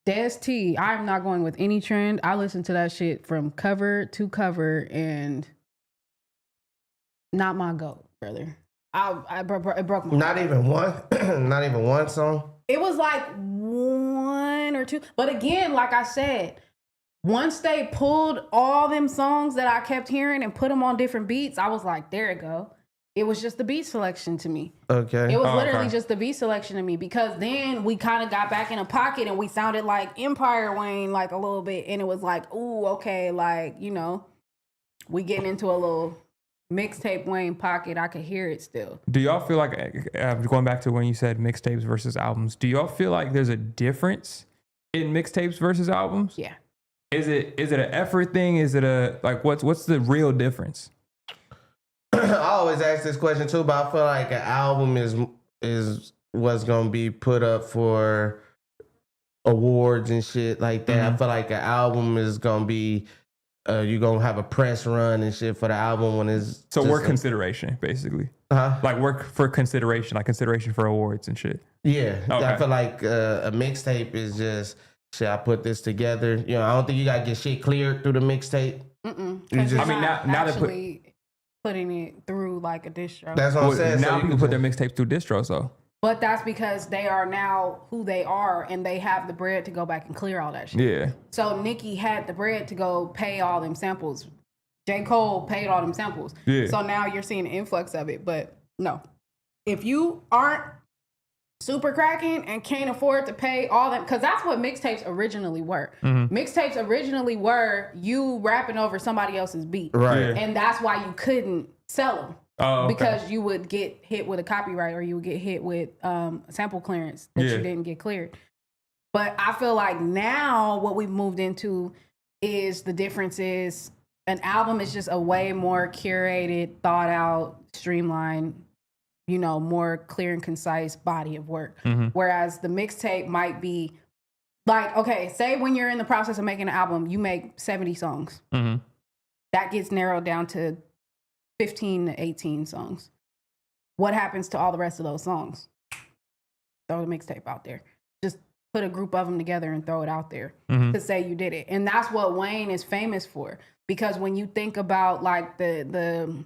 S1: Des T. I'm not going with any trend. I listened to that shit from cover to cover, and not my goat, brother. It broke my
S2: heart. Not even one song.
S1: It was like 1 or 2, but again, like I said. Once they pulled all them songs that I kept hearing and put them on different beats, I was like, there it go. It was just the beat selection to me.
S2: Okay.
S1: It was literally just the beat selection to me because then we kind of got back in a pocket and we sounded like Empire Wayne like a little bit. And it was like, ooh, okay, like, you know, we getting into a little mixtape Wayne pocket. I could hear it still.
S3: Do y'all feel like, going back to when you said mixtapes versus albums, do y'all feel like there's a difference in mixtapes versus albums?
S1: Yeah.
S3: Is it an effort thing? Is it what's the real difference?
S2: I always ask this question too, but I feel like an album is what's gonna be put up for awards and shit like that. Mm-hmm. I feel like an album is gonna be you're gonna have a press run and shit for the album when it's
S3: work consideration basically. Like work for consideration, like consideration for awards and shit.
S2: Yeah, okay. I feel like a mixtape is just. Shit, I put this together. You know, I don't think you gotta get shit cleared through the mixtape.
S3: Now
S1: they're putting it through like a distro.
S2: That's what I'm saying.
S3: Now people put their mixtapes through distros, though.
S1: But that's because they are now who they are, and they have the bread to go back and clear all that shit.
S3: Yeah.
S1: So Nicki had the bread to go pay all them samples. J. Cole paid all them samples.
S3: Yeah.
S1: So now you're seeing an influx of it. But no, if you aren't super cracking and can't afford to pay all that, because that's what mixtapes originally were. Mm-hmm. Mixtapes originally were you rapping over somebody else's beat,
S2: right?
S1: And that's why you couldn't sell them because you would get hit with a copyright or you would get hit with sample clearance that you didn't get cleared. But I feel like now what we've moved into is the difference is an album is just a way more curated, thought out, streamlined, you know, more clear and concise body of work. Mm-hmm. Whereas the mixtape might be like, okay, say when you're in the process of making an album, you make 70 songs. Mm-hmm. That gets narrowed down to 15 to 18 songs. What happens to all the rest of those songs? Throw the mixtape out there. Just put a group of them together and throw it out there to say you did it. And that's what Wayne is famous for. Because when you think about like the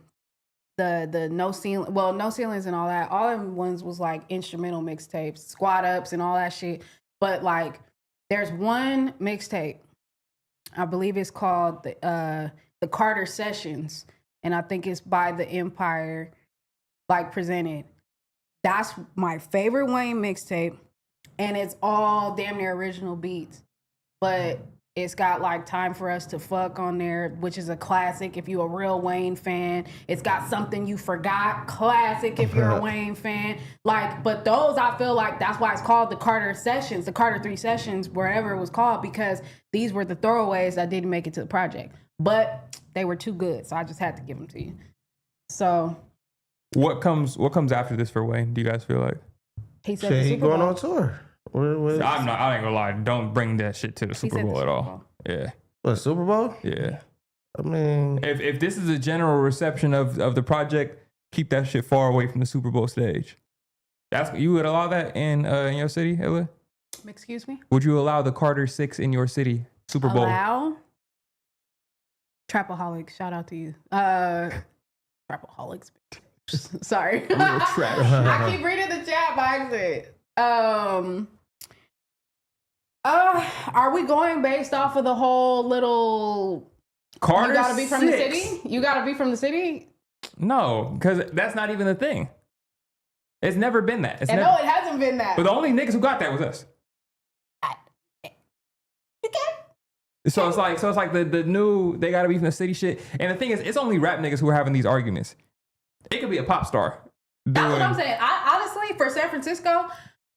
S1: no ceiling, well, no ceilings and all that, all them ones was like instrumental mixtapes, squad ups and all that shit. But like there's one mixtape, I believe it's called the Carter Sessions, and I think it's by the Empire, like presented. That's my favorite Wayne mixtape, and it's all damn near original beats, but it's got like Time for Us to Fuck on there, which is a classic if you're a real Wayne fan. It's got Something You Forgot, classic if you're a Wayne fan. Like, but those, I feel like that's why it's called the Carter Sessions, the Carter 3 Sessions, wherever it was called, because these were the throwaways that didn't make it to the project. But they were too good, so I just had to give them to you. So, what comes
S3: after this for Wayne? Do you guys feel like
S1: he said he
S2: going on tour?
S3: I ain't gonna lie. Don't bring that shit to the Super Bowl at all. Yeah.
S2: What, Super Bowl?
S3: Yeah.
S2: I mean,
S3: if this is a general reception of the project, keep that shit far away from the Super Bowl stage. You would allow that in your city, Ella?
S1: Excuse me?
S3: Would you allow the Carter 6 in your city Super Bowl?
S1: Allow? Trapaholics, shout out to you. Trapaholics. Sorry. I keep reading the chat by accident. Are we going based off of the whole little
S3: Carter?
S1: You gotta be from the city? You gotta be from the city?
S3: No, because that's not even a thing. It's never been that.
S1: No, it hasn't been that.
S3: But the only niggas who got that was us. So it's like the new they gotta be from the city shit. And the thing is, it's only rap niggas who are having these arguments. It could be a pop star.
S1: That's what I'm saying. I honestly, for San Francisco,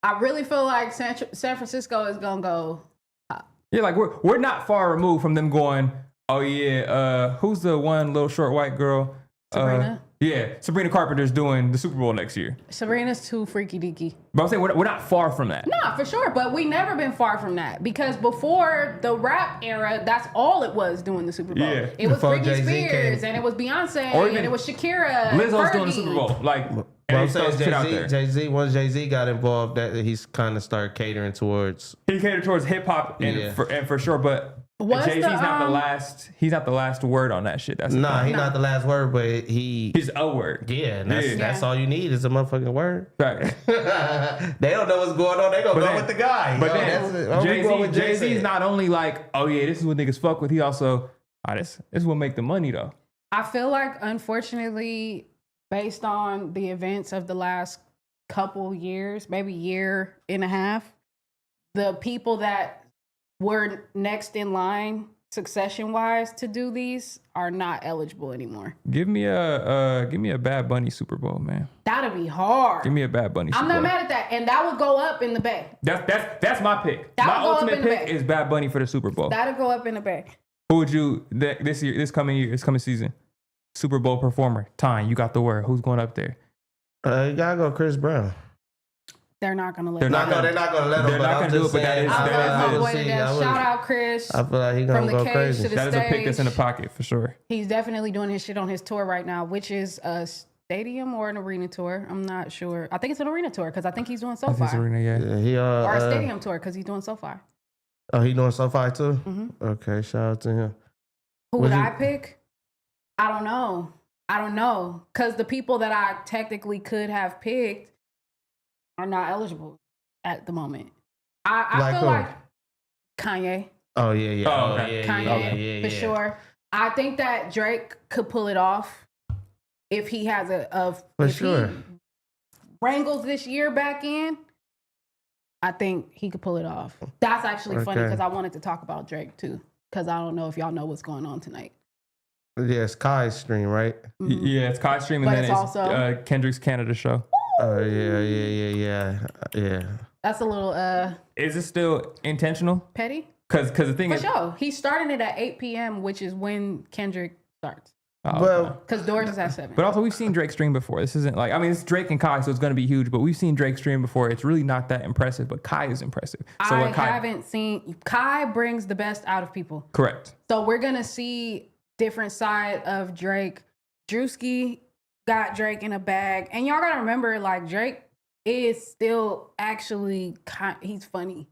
S1: I really feel like San Francisco is gonna go pop.
S3: Yeah, like we're not far removed from them going, oh yeah, who's the one little short white girl?
S1: Sabrina.
S3: Yeah, Sabrina Carpenter's doing the Super Bowl next year.
S1: Sabrina's too freaky deaky.
S3: But I'm saying we're not far from that.
S1: No, for sure. But we never been far from that, because before the rap era, that's all it was doing the Super Bowl. Yeah. It was Britney Spears and it was Beyonce and it was Shakira.
S3: Lizzo's doing the Super Bowl. Like,
S2: well, I'm saying Jay-Z, once Jay-Z got involved, that he's kind of started catering towards.
S3: He catered towards hip hop and for sure, but Jay-Z's not the last. He's not the last word on that shit. That's
S2: he's not the last word, but he's
S3: a word.
S2: Yeah, and that's all you need is a motherfucking word.
S3: Right.
S2: They don't know what's going on. They gonna go with the guy.
S3: But then Jay-Z's not only like, oh yeah, this is what niggas fuck with. He also, this is what make the money though.
S1: I feel like, unfortunately, based on the events of the last couple years, maybe year and a half, the people that were next in line succession-wise to do these are not eligible anymore.
S3: Give me a Bad Bunny Super Bowl, man.
S1: That'd be hard.
S3: Give me a Bad Bunny Super
S1: Bowl. I'm not mad at that, and that would go up in the Bay.
S3: That's my pick. My ultimate pick is Bad Bunny for the Super Bowl.
S1: That'll go up in the Bay.
S3: Who would you this coming season? Super Bowl performer. Time, you got the word. Who's going up there?
S2: You gotta go Chris Brown.
S1: They're not gonna let
S2: him. They're not gonna let him.
S3: They're not gonna do it, but that is.
S1: Shout out Chris.
S2: I feel like he's gonna go crazy.
S3: That is a pick that's in the pocket for sure.
S1: He's definitely doing his shit on his tour right now, which is a stadium or an arena tour. I'm not sure. I think it's an arena tour because I think he's doing SoFi.
S3: Or
S1: a stadium tour because he's doing SoFi.
S2: Oh, he's doing SoFi too? Mm-hmm. Okay, shout out to him.
S1: Who would I pick? I don't know. Because the people that I technically could have picked are not eligible at the moment. I feel like Kanye.
S2: Oh, yeah.
S3: Oh, okay.
S1: Kanye, for sure. I think that Drake could pull it off if he has he wrangles this year back in. I think he could pull it off. That's actually funny because I wanted to talk about Drake too, because I don't know if y'all know what's going on tonight.
S2: Yeah, it's Kai's stream, right?
S3: Mm-hmm. Yeah, it's Kai's stream, and then it's also Kendrick's Canada show.
S2: Oh, yeah.
S1: That's a little
S3: Is it still intentional?
S1: Petty?
S3: Because the thing is,
S1: for sure, he's starting it at 8 p.m., which is when Kendrick starts.
S2: Well,
S1: because Doors is at 7.
S3: But also, we've seen Drake stream before. This isn't like, I mean, it's Drake and Kai, so it's going to be huge. But we've seen Drake stream before. It's really not that impressive. But Kai is impressive. So
S1: I haven't seen Kai brings the best out of people.
S3: Correct.
S1: So we're gonna see different side of Drake Drewski got Drake in a bag. And y'all gotta remember, like, Drake is still actually, he's funny.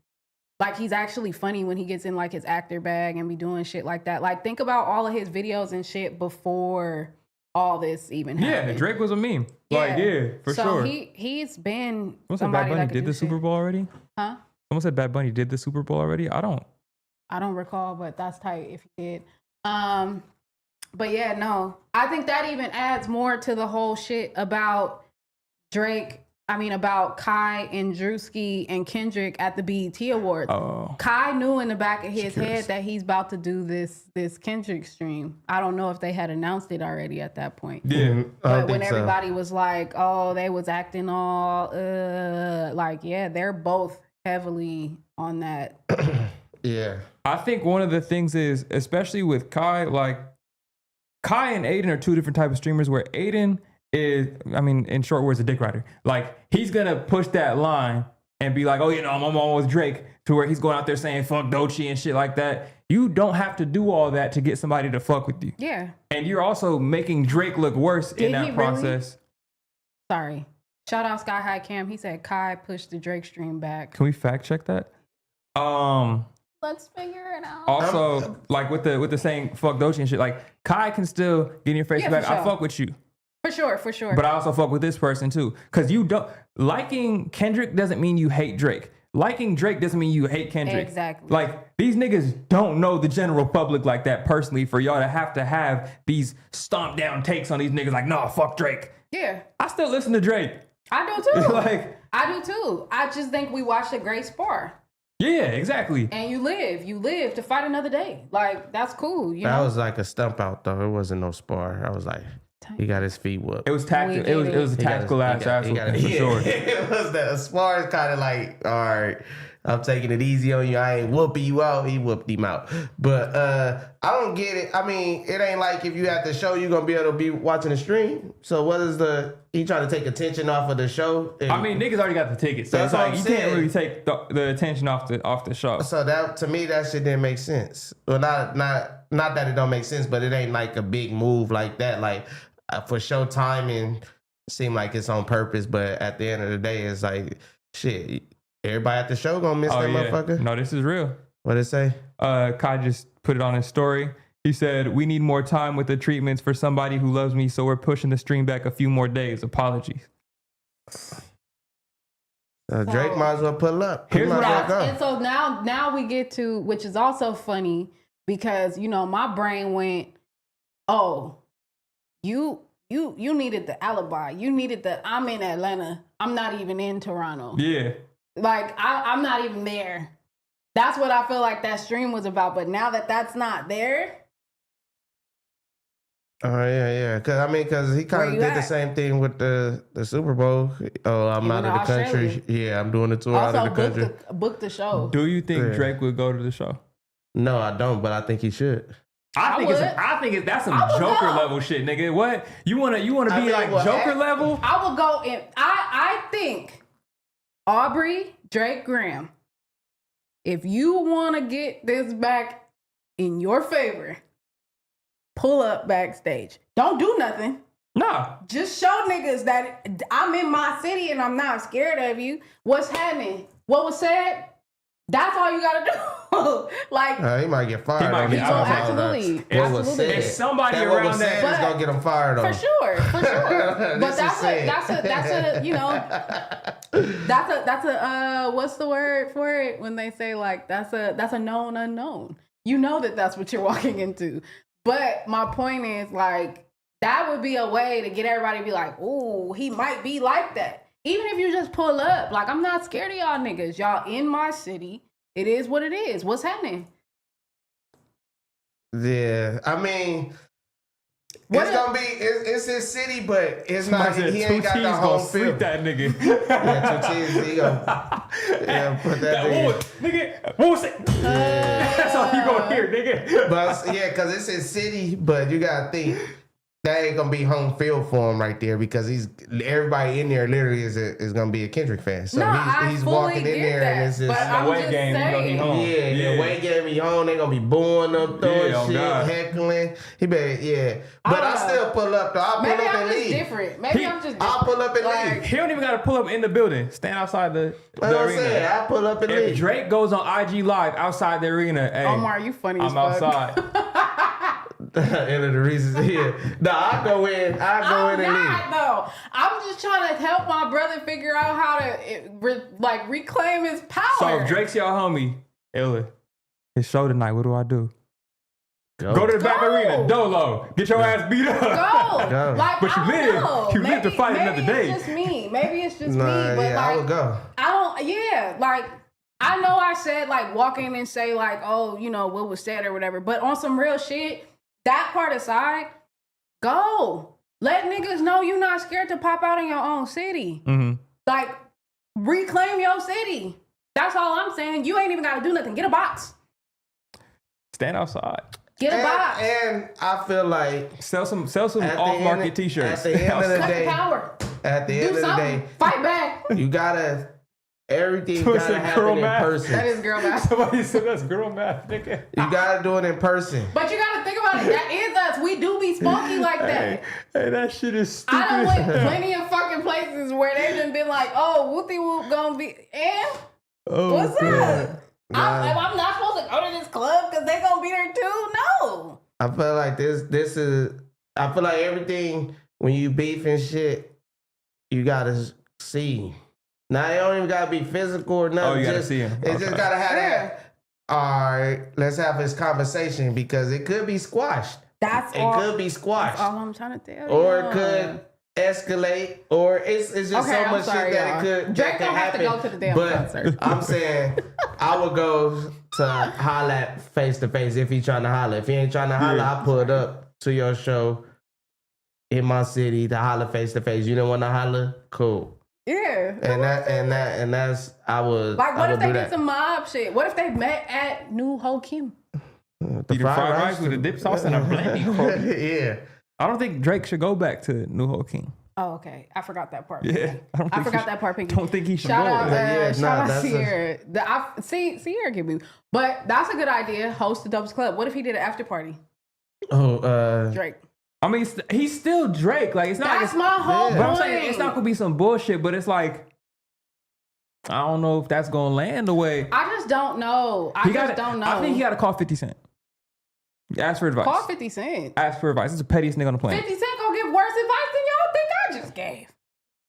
S1: Like, he's actually funny when he gets in, like, his actor bag and be doing shit like that. Like, think about all of his videos and shit before all this even happened.
S3: Yeah, Drake was a meme.
S1: Yeah.
S3: Like, yeah, for sure.
S1: So he's been
S3: Someone said Bad Bunny did the Super Bowl already?
S1: Huh?
S3: Someone said Bad Bunny did the Super Bowl already? I don't
S1: recall, but that's tight if he did. But yeah, no. I think that even adds more to the whole shit about about Kai and Drewski and Kendrick at the BET Awards.
S3: Oh.
S1: Kai knew in the back of his head that he's about to do this Kendrick stream. I don't know if they had announced it already at that point.
S3: Yeah.
S1: But when everybody was like, oh, they was acting all, they're both heavily on that.
S2: Yeah.
S3: I think one of the things is, especially with Kai, like, Kai and Aiden are two different types of streamers where Aiden is, in short words, a dick rider. Like, he's going to push that line and be like, oh, I'm on with Drake, to where he's going out there saying fuck Doechii and shit like that. You don't have to do all that to get somebody to fuck with you.
S1: Yeah.
S3: And you're also making Drake look worse in that process.
S1: Really? Sorry. Shout out Sky High Cam. He said Kai pushed the Drake stream back.
S3: Can we fact check that?
S1: Let's figure it out.
S3: Also, like with the saying fuck Doechii and shit, like Kai can still get in your face back. Sure. I fuck with you.
S1: For sure.
S3: But I also fuck with this person too. Cause you don't liking Kendrick doesn't mean you hate Drake. Liking Drake doesn't mean you hate Kendrick.
S1: Exactly.
S3: Like, these niggas don't know the general public like that personally for y'all to have these stomp down takes on these niggas like, no, fuck Drake.
S1: Yeah.
S3: I still listen to Drake.
S1: I do too.
S3: I
S1: do too. I just think we watched a great spar.
S3: Yeah, exactly.
S1: And you live to fight another day. Like, that's cool.
S2: That was like a stump out though. It wasn't no spar. I was like, he got his feet whooped.
S3: It was tactical. It was a tactical ass for sure.
S2: It was the spar is kind of like, all right, I'm taking it easy on you. I ain't whooping you out. He whooped him out. But I don't get it. I mean, it ain't like if you at the show, you're going to be able to be watching the stream. So what is he trying to take attention off of the show?
S3: Niggas already got the tickets. So it's like, you can't really take the attention off the show. So
S2: that, to me, that shit didn't make sense. Well, not that it don't make sense, but it ain't like a big move like that. Like, for show timing, it seemed like it's on purpose, but at the end of the day, it's like, shit, everybody at the show gonna miss that motherfucker.
S3: No, this is real.
S2: What'd it say?
S3: Kai just put it on his story. He said, we need more time with the treatments for somebody who loves me, so we're pushing the stream back a few more days. Apologies.
S2: Drake might as well pull up.
S3: Here's what
S1: and so now we get to, which is also funny, because, my brain went, oh, you needed the alibi. You needed I'm in Atlanta. I'm not even in Toronto.
S3: Yeah.
S1: Like, I'm not even there. That's what I feel like that stream was about. But now that that's not there.
S2: Oh, yeah. Because he kind of did the same thing with the Super Bowl. Oh, I'm out of the country. Yeah, I'm doing a tour out of the country.
S1: Book the show.
S3: Do you think Drake would go to the show?
S2: No, I don't, but I think he should.
S3: I think that's some Joker level shit, nigga. What? You wanna be like Joker level?
S1: I will go in. I think Aubrey, Drake, Graham, if you wanna get this back in your favor, pull up backstage. Don't do nothing.
S3: Nah.
S1: Just show niggas that I'm in my city and I'm not scared of you. What's happening? What was said? That's all you gotta do. Like,
S2: he might get fired.
S1: Absolutely.
S3: If somebody around there
S2: is gonna get him fired on.
S1: For sure. But that's a what's the word for it when they say like that's a known unknown. You know that's what you're walking into. But my point is, like, that would be a way to get everybody to be like, ooh, he might be like that. Even if you just pull up, like, I'm not scared of y'all niggas. Y'all in my city. It is what it is. What's happening?
S2: Yeah, it's his city, but it's not. He ain't got the home field.
S3: That nigga.
S2: He gonna put that
S3: nigga. What was it? That's all you gonna hear, nigga.
S2: But because it's his city, but you gotta think. that ain't gonna be home field for him right there because everybody in there literally is gonna be a Kendrick fan. So he's walking in there and it's just
S1: the away game.
S3: He home.
S2: The away game he home. They gonna be booing him, throwing shit, heckling. He better But I still pull up though. I'll pull up and leave.
S1: Different. Maybe I'm just different.
S2: I'll pull up and leave.
S3: He don't even gotta pull up in the building. Stand outside the arena.
S2: I'll pull up and leave.
S3: If Drake goes on IG Live outside the arena, hey,
S1: Omar, you funny as fuck.
S3: I'm outside.
S2: End of the reasons here. No, I go in and leave.
S1: No, I'm just trying to help my brother figure out how to reclaim his power.
S3: So if Drake's your homie, Illa, his show tonight, what do I do? Go to the back arena, Dolo. Get your ass beat up.
S1: Go.
S3: But you live to fight another day.
S1: Maybe it's just me. But
S2: I would go.
S1: I know I said walk in and say what was said or whatever. But on some real shit, that part aside, go. Let niggas know you're not scared to pop out in your own city. Mm-hmm. Reclaim your city. That's all I'm saying. You ain't even got to do nothing. Get a box.
S3: Stand outside.
S1: Get a box.
S2: And I feel like
S3: sell some off-market t-shirts.
S2: At the end of the day,
S1: at the end of the day, fight back.
S2: You gotta. Everything gotta happen in person.
S1: That is girl math.
S3: Somebody said that's girl math, nigga.
S2: You gotta do it in person.
S1: But you gotta think about it. That is us. We do be spunky like that.
S3: Hey, that shit is stupid.
S1: I done went plenty of fucking places where they done been like, oh, whoopty whoop gonna be, and what's up? I'm not supposed to go to this club because they gonna be there too. No.
S2: I feel like this is. I feel like everything when you beef and shit, you gotta see. Now, it don't even gotta be physical or nothing.
S3: Oh, you gotta see him.
S2: It just gotta have that. All right, let's have this conversation because it could be squashed. It could be squashed.
S1: That's all I'm trying to tell you.
S2: Or it could escalate, or it's just so much shit that it could
S1: Drake don't
S2: happen.
S1: have to go to the damn concert.
S2: I'm saying I would go to holler at face to face if he's trying to holler. If he ain't trying to holler, I pull up to your show in my city to holler face to face. You don't want to holler? Cool.
S1: Yeah.
S2: And that's I would
S1: what if they did some mob shit? What if they met at New Ho Kim?
S3: The fried rice with a dip sauce and a blending.
S2: Yeah.
S3: I don't think Drake should go back to New Ho King.
S1: Oh, okay. I forgot that part.
S3: Yeah.
S1: I forgot that part, Pinky.
S3: Don't think he should
S1: shout
S3: go.
S1: Out, shout out Sierra. Sierra can be. But that's a good idea. Host the Dubs Club. What if he did an after party? Drake.
S3: I mean, he's still Drake. Like, it's not.
S1: That's my whole point.
S3: But I'm saying it's not gonna be some bullshit. But it's like, I don't know if that's gonna land the way.
S1: I just don't know. I don't know.
S3: I think he got to call 50 Cent. Ask for advice.
S1: Call 50 Cent.
S3: Ask for advice. It's the pettiest nigga on the planet.
S1: 50 Cent gonna give worse advice than y'all think I just gave.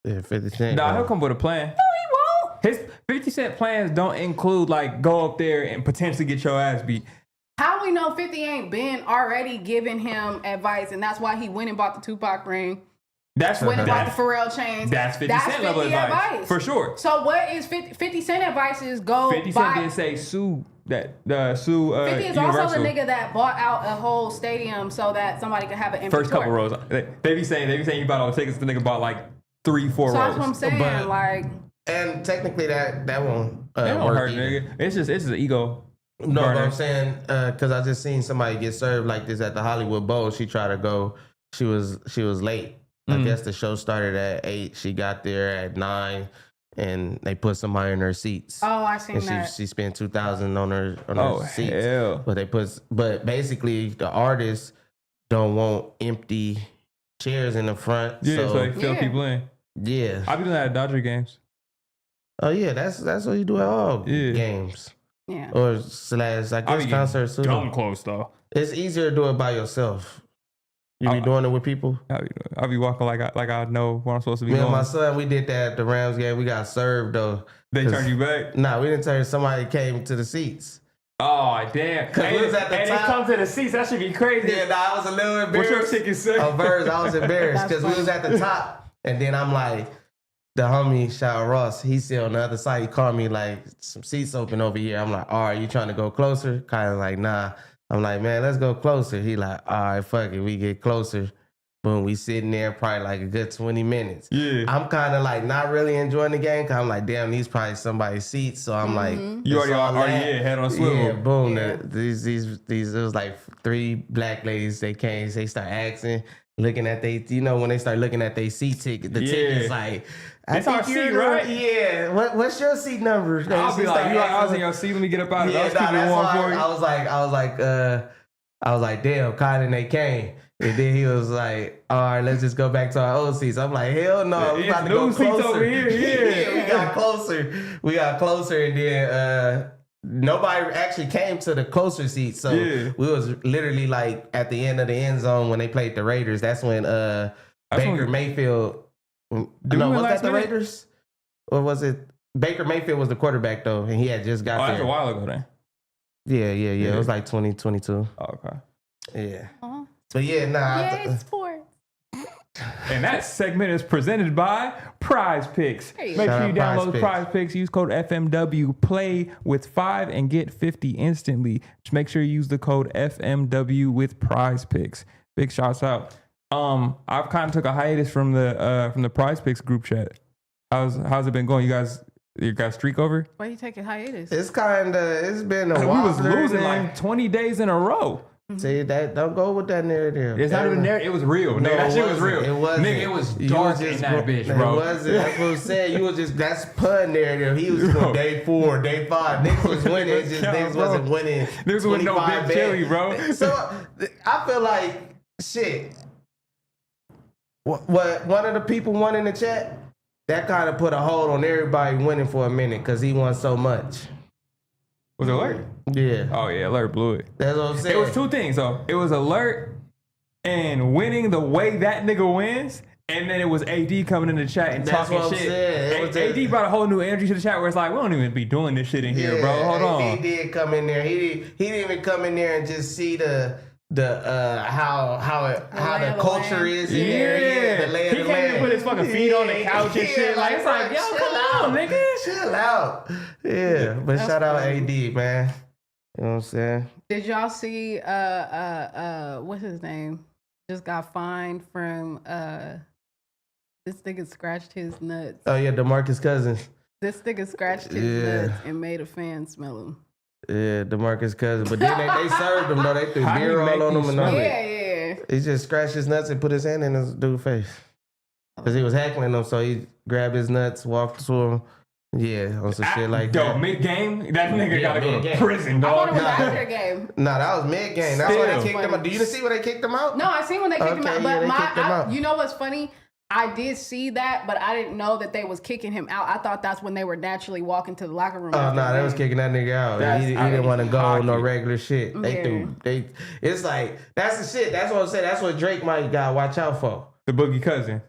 S2: Yeah, 50 Cent.
S3: Nah, he'll come with a plan.
S1: No, he won't.
S3: His 50 Cent plans don't include go up there and potentially get your ass beat.
S1: How we know 50 ain't been already giving him advice, and that's why he went and bought the Tupac ring.
S3: That's
S1: went and bought the Pharrell chains.
S3: That's 50 Cent level advice. For sure.
S1: So what is 50 Cent advice is go
S3: 50 Cent didn't say sue that sue
S1: 50 is
S3: Universal.
S1: also the nigga that bought out a whole stadium so that somebody could have an inventory.
S3: First couple rows. They be saying you bought all the tickets, the nigga bought 3-4 rows.
S1: So that's what I'm saying.
S2: And technically that won't
S3: that won't
S2: work
S3: hurt,
S2: either.
S3: nigga. It's just an ego.
S2: No, but I'm saying because I just seen somebody get served like this at the Hollywood Bowl. She tried to go. She was late. I guess the show started at 8. She got there at 9, and they put somebody in her seats.
S1: Oh, I seen that.
S2: She spent $2,000 on her seats.
S3: Hell.
S2: But basically the artists don't want empty chairs in the front.
S3: Yeah, so they fill people in.
S2: Yeah,
S3: I be doing that at Dodger games.
S2: Oh yeah, that's what you do at all games.
S1: Yeah.
S2: Or slash like this concerts too.
S3: Dumb close though.
S2: It's easier to do it by yourself. You be doing it with people?
S3: I'll be walking like I know where I'm supposed to be going.
S2: Me and my son, we did that at the Rams game. We got served though.
S3: They turned you back?
S2: Nah, we didn't turn. Somebody came to the seats.
S3: Oh, damn.
S2: Because we was at the top.
S3: And they come to the seats. That should be crazy.
S2: Yeah, I was a little embarrassed.
S3: What's your ticket say?
S2: I was embarrassed because we was at the top. And then I'm like, the homie, shout out Ross, he's still on the other side. He called me like, some seats open over here. I'm like, all right, you trying to go closer? Kind of like, nah. I'm like, man, let's go closer. He like, all right, fuck it. We get closer. Boom, we sitting there probably like a good 20 minutes.
S3: Yeah.
S2: I'm kind of like not really enjoying the game because I'm like, damn, these probably somebody's seats. So I'm like,
S3: you already head on swivel.
S2: Yeah, boom. Yeah. These it was like 3 black ladies. They came, they start asking. looking at they, when they start looking at their seat ticket, the ticket's like,
S3: That's our seat, right?
S2: Yeah. What's your seat number?
S3: I'll be like, I was in your seat. Let me get up out of it.
S2: I was like, damn, Colin, they came. And then he was like, all right, let's just go back to our old seats. I'm like, hell no, we about to go closer. Over here. Yeah, we got closer. And then nobody actually came to the closer seats. So we was literally like at the end of the end zone when they played the Raiders. That's when Baker Mayfield. Was that the Raiders? Or was it? Baker Mayfield was the quarterback though, and he had just got there.
S3: That's a while ago then.
S2: Yeah. It was like 2022.
S3: Oh, okay.
S2: Yeah. But yeah,
S1: Yay, sports.
S3: And that segment is presented by Prize Picks. Make sure you download Prize Picks. Use code FMW. Play with 5 and get 50 instantly. Just make sure you use the code FMW with Prize Picks. Big shouts out. I've kind of took a hiatus from the Prize Picks group chat. How's it been going? You guys streak over?
S1: Why you taking hiatus?
S2: It's been a while.
S3: We was losing like 20 days in a row.
S2: See, that don't go with that narrative.
S3: It's not even narrative. It was real.
S2: No,
S3: that shit was real.
S2: It wasn't.
S3: Nigga, it was dark in that bitch, bro.
S2: It wasn't. That's what I'm saying. That's pun narrative. He was from day 4, day 5. Niggas was winning. It's just niggas wasn't winning.
S3: Niggas with no big chili, bro.
S2: So I feel like shit. What one of the people won in the chat, that kind of put a hold on everybody winning for a minute because he won so much.
S3: Was it Alert?
S2: Yeah.
S3: Oh yeah, Alert blew it.
S2: That's what I'm saying.
S3: It was 2 things though. It was Alert and winning the way that nigga wins, and then it was AD coming in the chat and talking shit. And AD brought a whole new energy to the chat where it's like, we don't even be doing this shit in here, bro. Hold on.
S2: AD did come in there. He didn't even come in there and just see how the culture is in there. The lay of the land.
S3: He came and put his fucking feet on the couch and shit. Like, it's like, yo, come on, nigga.
S2: Chill out. Yeah, but shout out AD, man. You know what I'm saying?
S1: Did y'all see what's his name? Just got fined from this nigga scratched his nuts.
S2: Oh yeah, DeMarcus Cousins.
S1: This nigga scratched his nuts and made a fan smell them.
S2: Yeah, DeMarcus Cousins. But then they served him though. They threw beer all on him and all that.
S1: Yeah.
S2: He just scratched his nuts and put his hand in his dude's face. Because he was heckling him, so he grabbed his nuts, walked to him. Yeah, on some shit like that.
S3: Mid-game? That nigga gotta go to prison, dog.
S1: I thought it was after the game.
S2: Nah, that was mid-game. That's why they kicked him out. Do you see where they kicked him out?
S1: No, I seen when they kicked him out. But
S2: kicked him out.
S1: You know what's funny? I did see that, but I didn't know that they was kicking him out. I thought that's when they were naturally walking to the locker room.
S2: Oh, no, they was kicking that nigga out. He didn't want to go on no regular shit. It's like, that's the shit. That's what I'm saying. That's what Drake might gotta watch out for.
S3: The Boogie Cousin.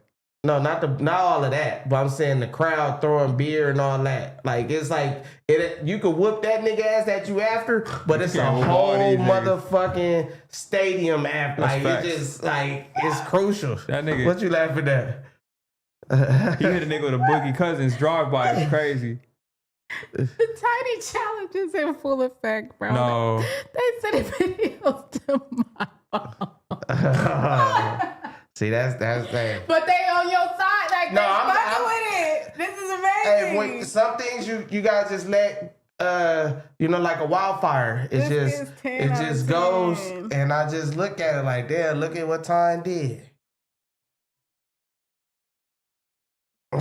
S2: No, not all of that. But I'm saying the crowd throwing beer and all that. Like, it's like, you could whoop that nigga ass that you after, but it's a whole motherfucking stadium after. Like, it's just, like, it's crucial.
S3: That nigga.
S2: What you laughing at?
S3: He hit a nigga with a Boogie Cousins drive-by. It's crazy.
S1: The tiny challenge is in full effect, bro.
S3: No.
S1: They sent videos to my phone.
S2: See, that's that.
S1: But they on your side, like they fucking with it. This is amazing.
S2: Hey, some things you guys just let like a wildfire. It just goes, and I just look at it like, damn, look at what time did. There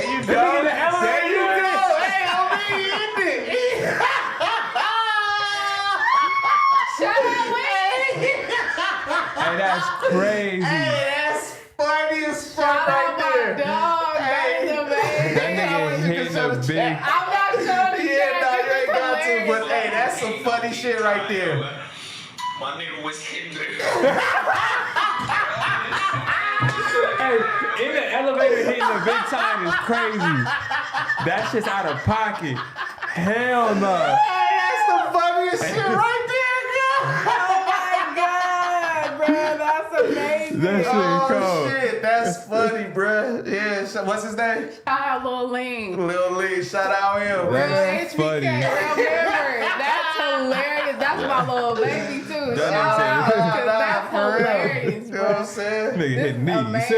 S2: you go. There you go. Hey, I'm in it.
S1: Shout out,
S3: Hey, that's crazy.
S2: Hey, that's funny as fuck right there.
S1: Dog, that is amazing.
S3: That nigga hitting a big.
S1: I'm not showing the chat.
S2: No, you ain't got to, but hey, that's some funny shit right there.
S4: My nigga was hitting
S3: Hey, in the elevator hitting the big time is crazy. That shit's out of pocket. Hell no.
S2: Hey, that's the funniest shit right there,
S1: That's amazing.
S3: That shit cold.
S2: Shit, that's funny, bro. Yeah, what's his name?
S1: Shout out Lil Lean.
S2: Lil Lee, shout out him.
S3: That's funny.
S1: That's hilarious. That's my little baby too.
S3: That's
S1: Shout out, 'cause that's hilarious, bro.
S2: I'm saying?
S3: Nigga hit knees.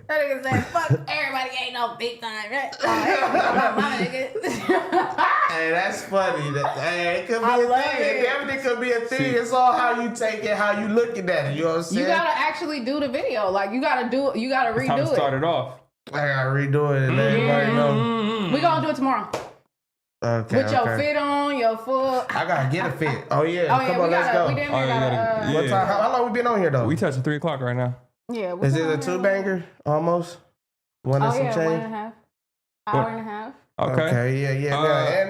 S1: That nigga said, fuck everybody ain't no big time, right? My nigga.
S2: Hey, that's funny. Hey, it could be a thing. It definitely could be a thing. It's all how you take it, how you looking at it. You know what I'm saying?
S1: You gotta actually do the video. Like you gotta redo
S3: Time to
S1: it.
S3: start it off.
S2: I gotta redo it and let everybody know.
S1: We gonna do it tomorrow.
S2: Okay.
S1: With your fit on, your full.
S2: I gotta get a fit. Oh yeah. Come on, let's go.
S1: We damn near gotta.
S2: What time? How long we been on here though?
S3: We touching 3 o'clock right now.
S1: Yeah.
S2: Is it a 2-banger almost? One and some change.
S1: 1.5 hour and a half.
S3: Okay.
S2: Yeah.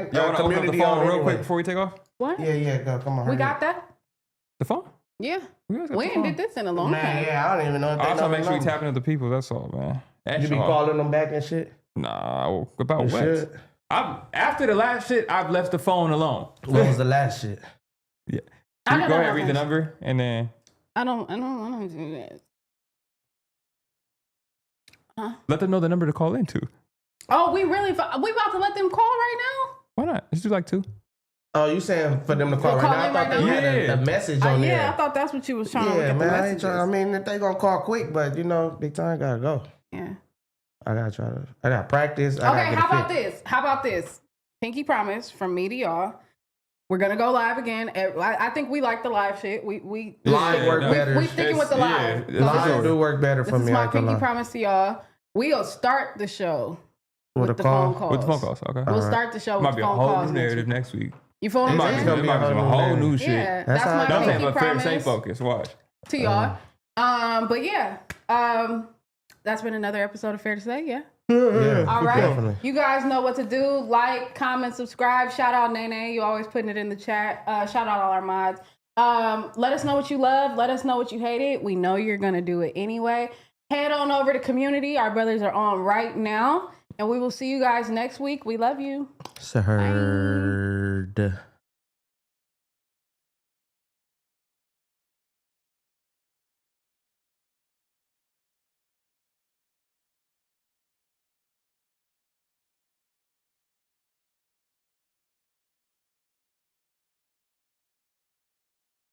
S2: And
S3: y'all wanna open up the phone real quick before we take off?
S1: What?
S2: Yeah. Go. Come on.
S1: We got that.
S3: The phone?
S1: Yeah.
S3: We
S1: ain't did this in a long time.
S2: Yeah, I don't even know if they
S3: I was trying to make sure we
S2: know.
S3: tapping into the people. That's all, man.
S2: You be calling them back and shit?
S3: Nah, about
S2: You
S3: what?
S2: should.
S3: After the last shit, I've left the phone alone.
S2: What was the last shit?
S3: Yeah.
S1: I
S3: Go
S1: don't
S3: ahead,
S1: know.
S3: read the number, and then
S1: I don't want to do that. Huh?
S3: let them know the number to call into.
S1: Oh, we about to let them call right now?
S3: Why not? Let's do like 2.
S2: Oh, you saying for them to call
S1: To
S2: right
S1: call
S2: now? I
S1: in
S2: thought
S1: right
S2: they
S1: now?
S2: had a message on there.
S1: Yeah, I thought that's what you was trying to look
S2: Yeah,
S1: at
S2: man.
S1: the
S2: I ain't
S1: messages.
S2: trying. I mean, if they gonna call quick, but you know, big time gotta go.
S1: Yeah.
S2: I gotta try to. I gotta practice. I
S1: Okay,
S2: gotta get
S1: how
S2: a
S1: about
S2: fit.
S1: this? How about this? Pinky promise from me to y'all. We're gonna go live again. I think we like the live shit. We
S2: Live work better.
S1: We sticking with the live.
S3: Yeah,
S1: So
S2: Live do work better
S1: this
S2: for
S1: is
S2: me.
S1: my
S2: I ain't gonna
S1: pinky
S2: lie.
S1: promise to y'all. We'll start the show
S2: With a
S1: the
S2: call?
S1: phone calls.
S3: With the phone calls, okay.
S1: We'll start the show with
S3: Might
S1: the
S3: be a
S1: phone
S3: whole
S1: calls.
S3: new narrative next week.
S1: You feel what
S2: It
S1: I'm
S2: might
S1: saying?
S2: be gonna be a whole new
S3: shit.
S1: Yeah,
S2: That's how
S1: that's
S2: I
S1: my
S2: do.
S3: I'm
S1: pinky
S3: saying, but stay
S1: promise
S3: focused. Watch.
S1: to y'all. But yeah, that's been another episode of Fair to Say. Yeah.
S2: Yeah,
S1: All right.
S2: definitely.
S1: You guys know what to do. Like, comment, subscribe. Shout out Nene. You always putting it in the chat. Shout out all our mods. Let us know what you love. Let us know what you hated. We know you're going to do it anyway. Head on over to Community. Our brothers are on right now. And we will see you guys next week. We love you.
S2: Sir.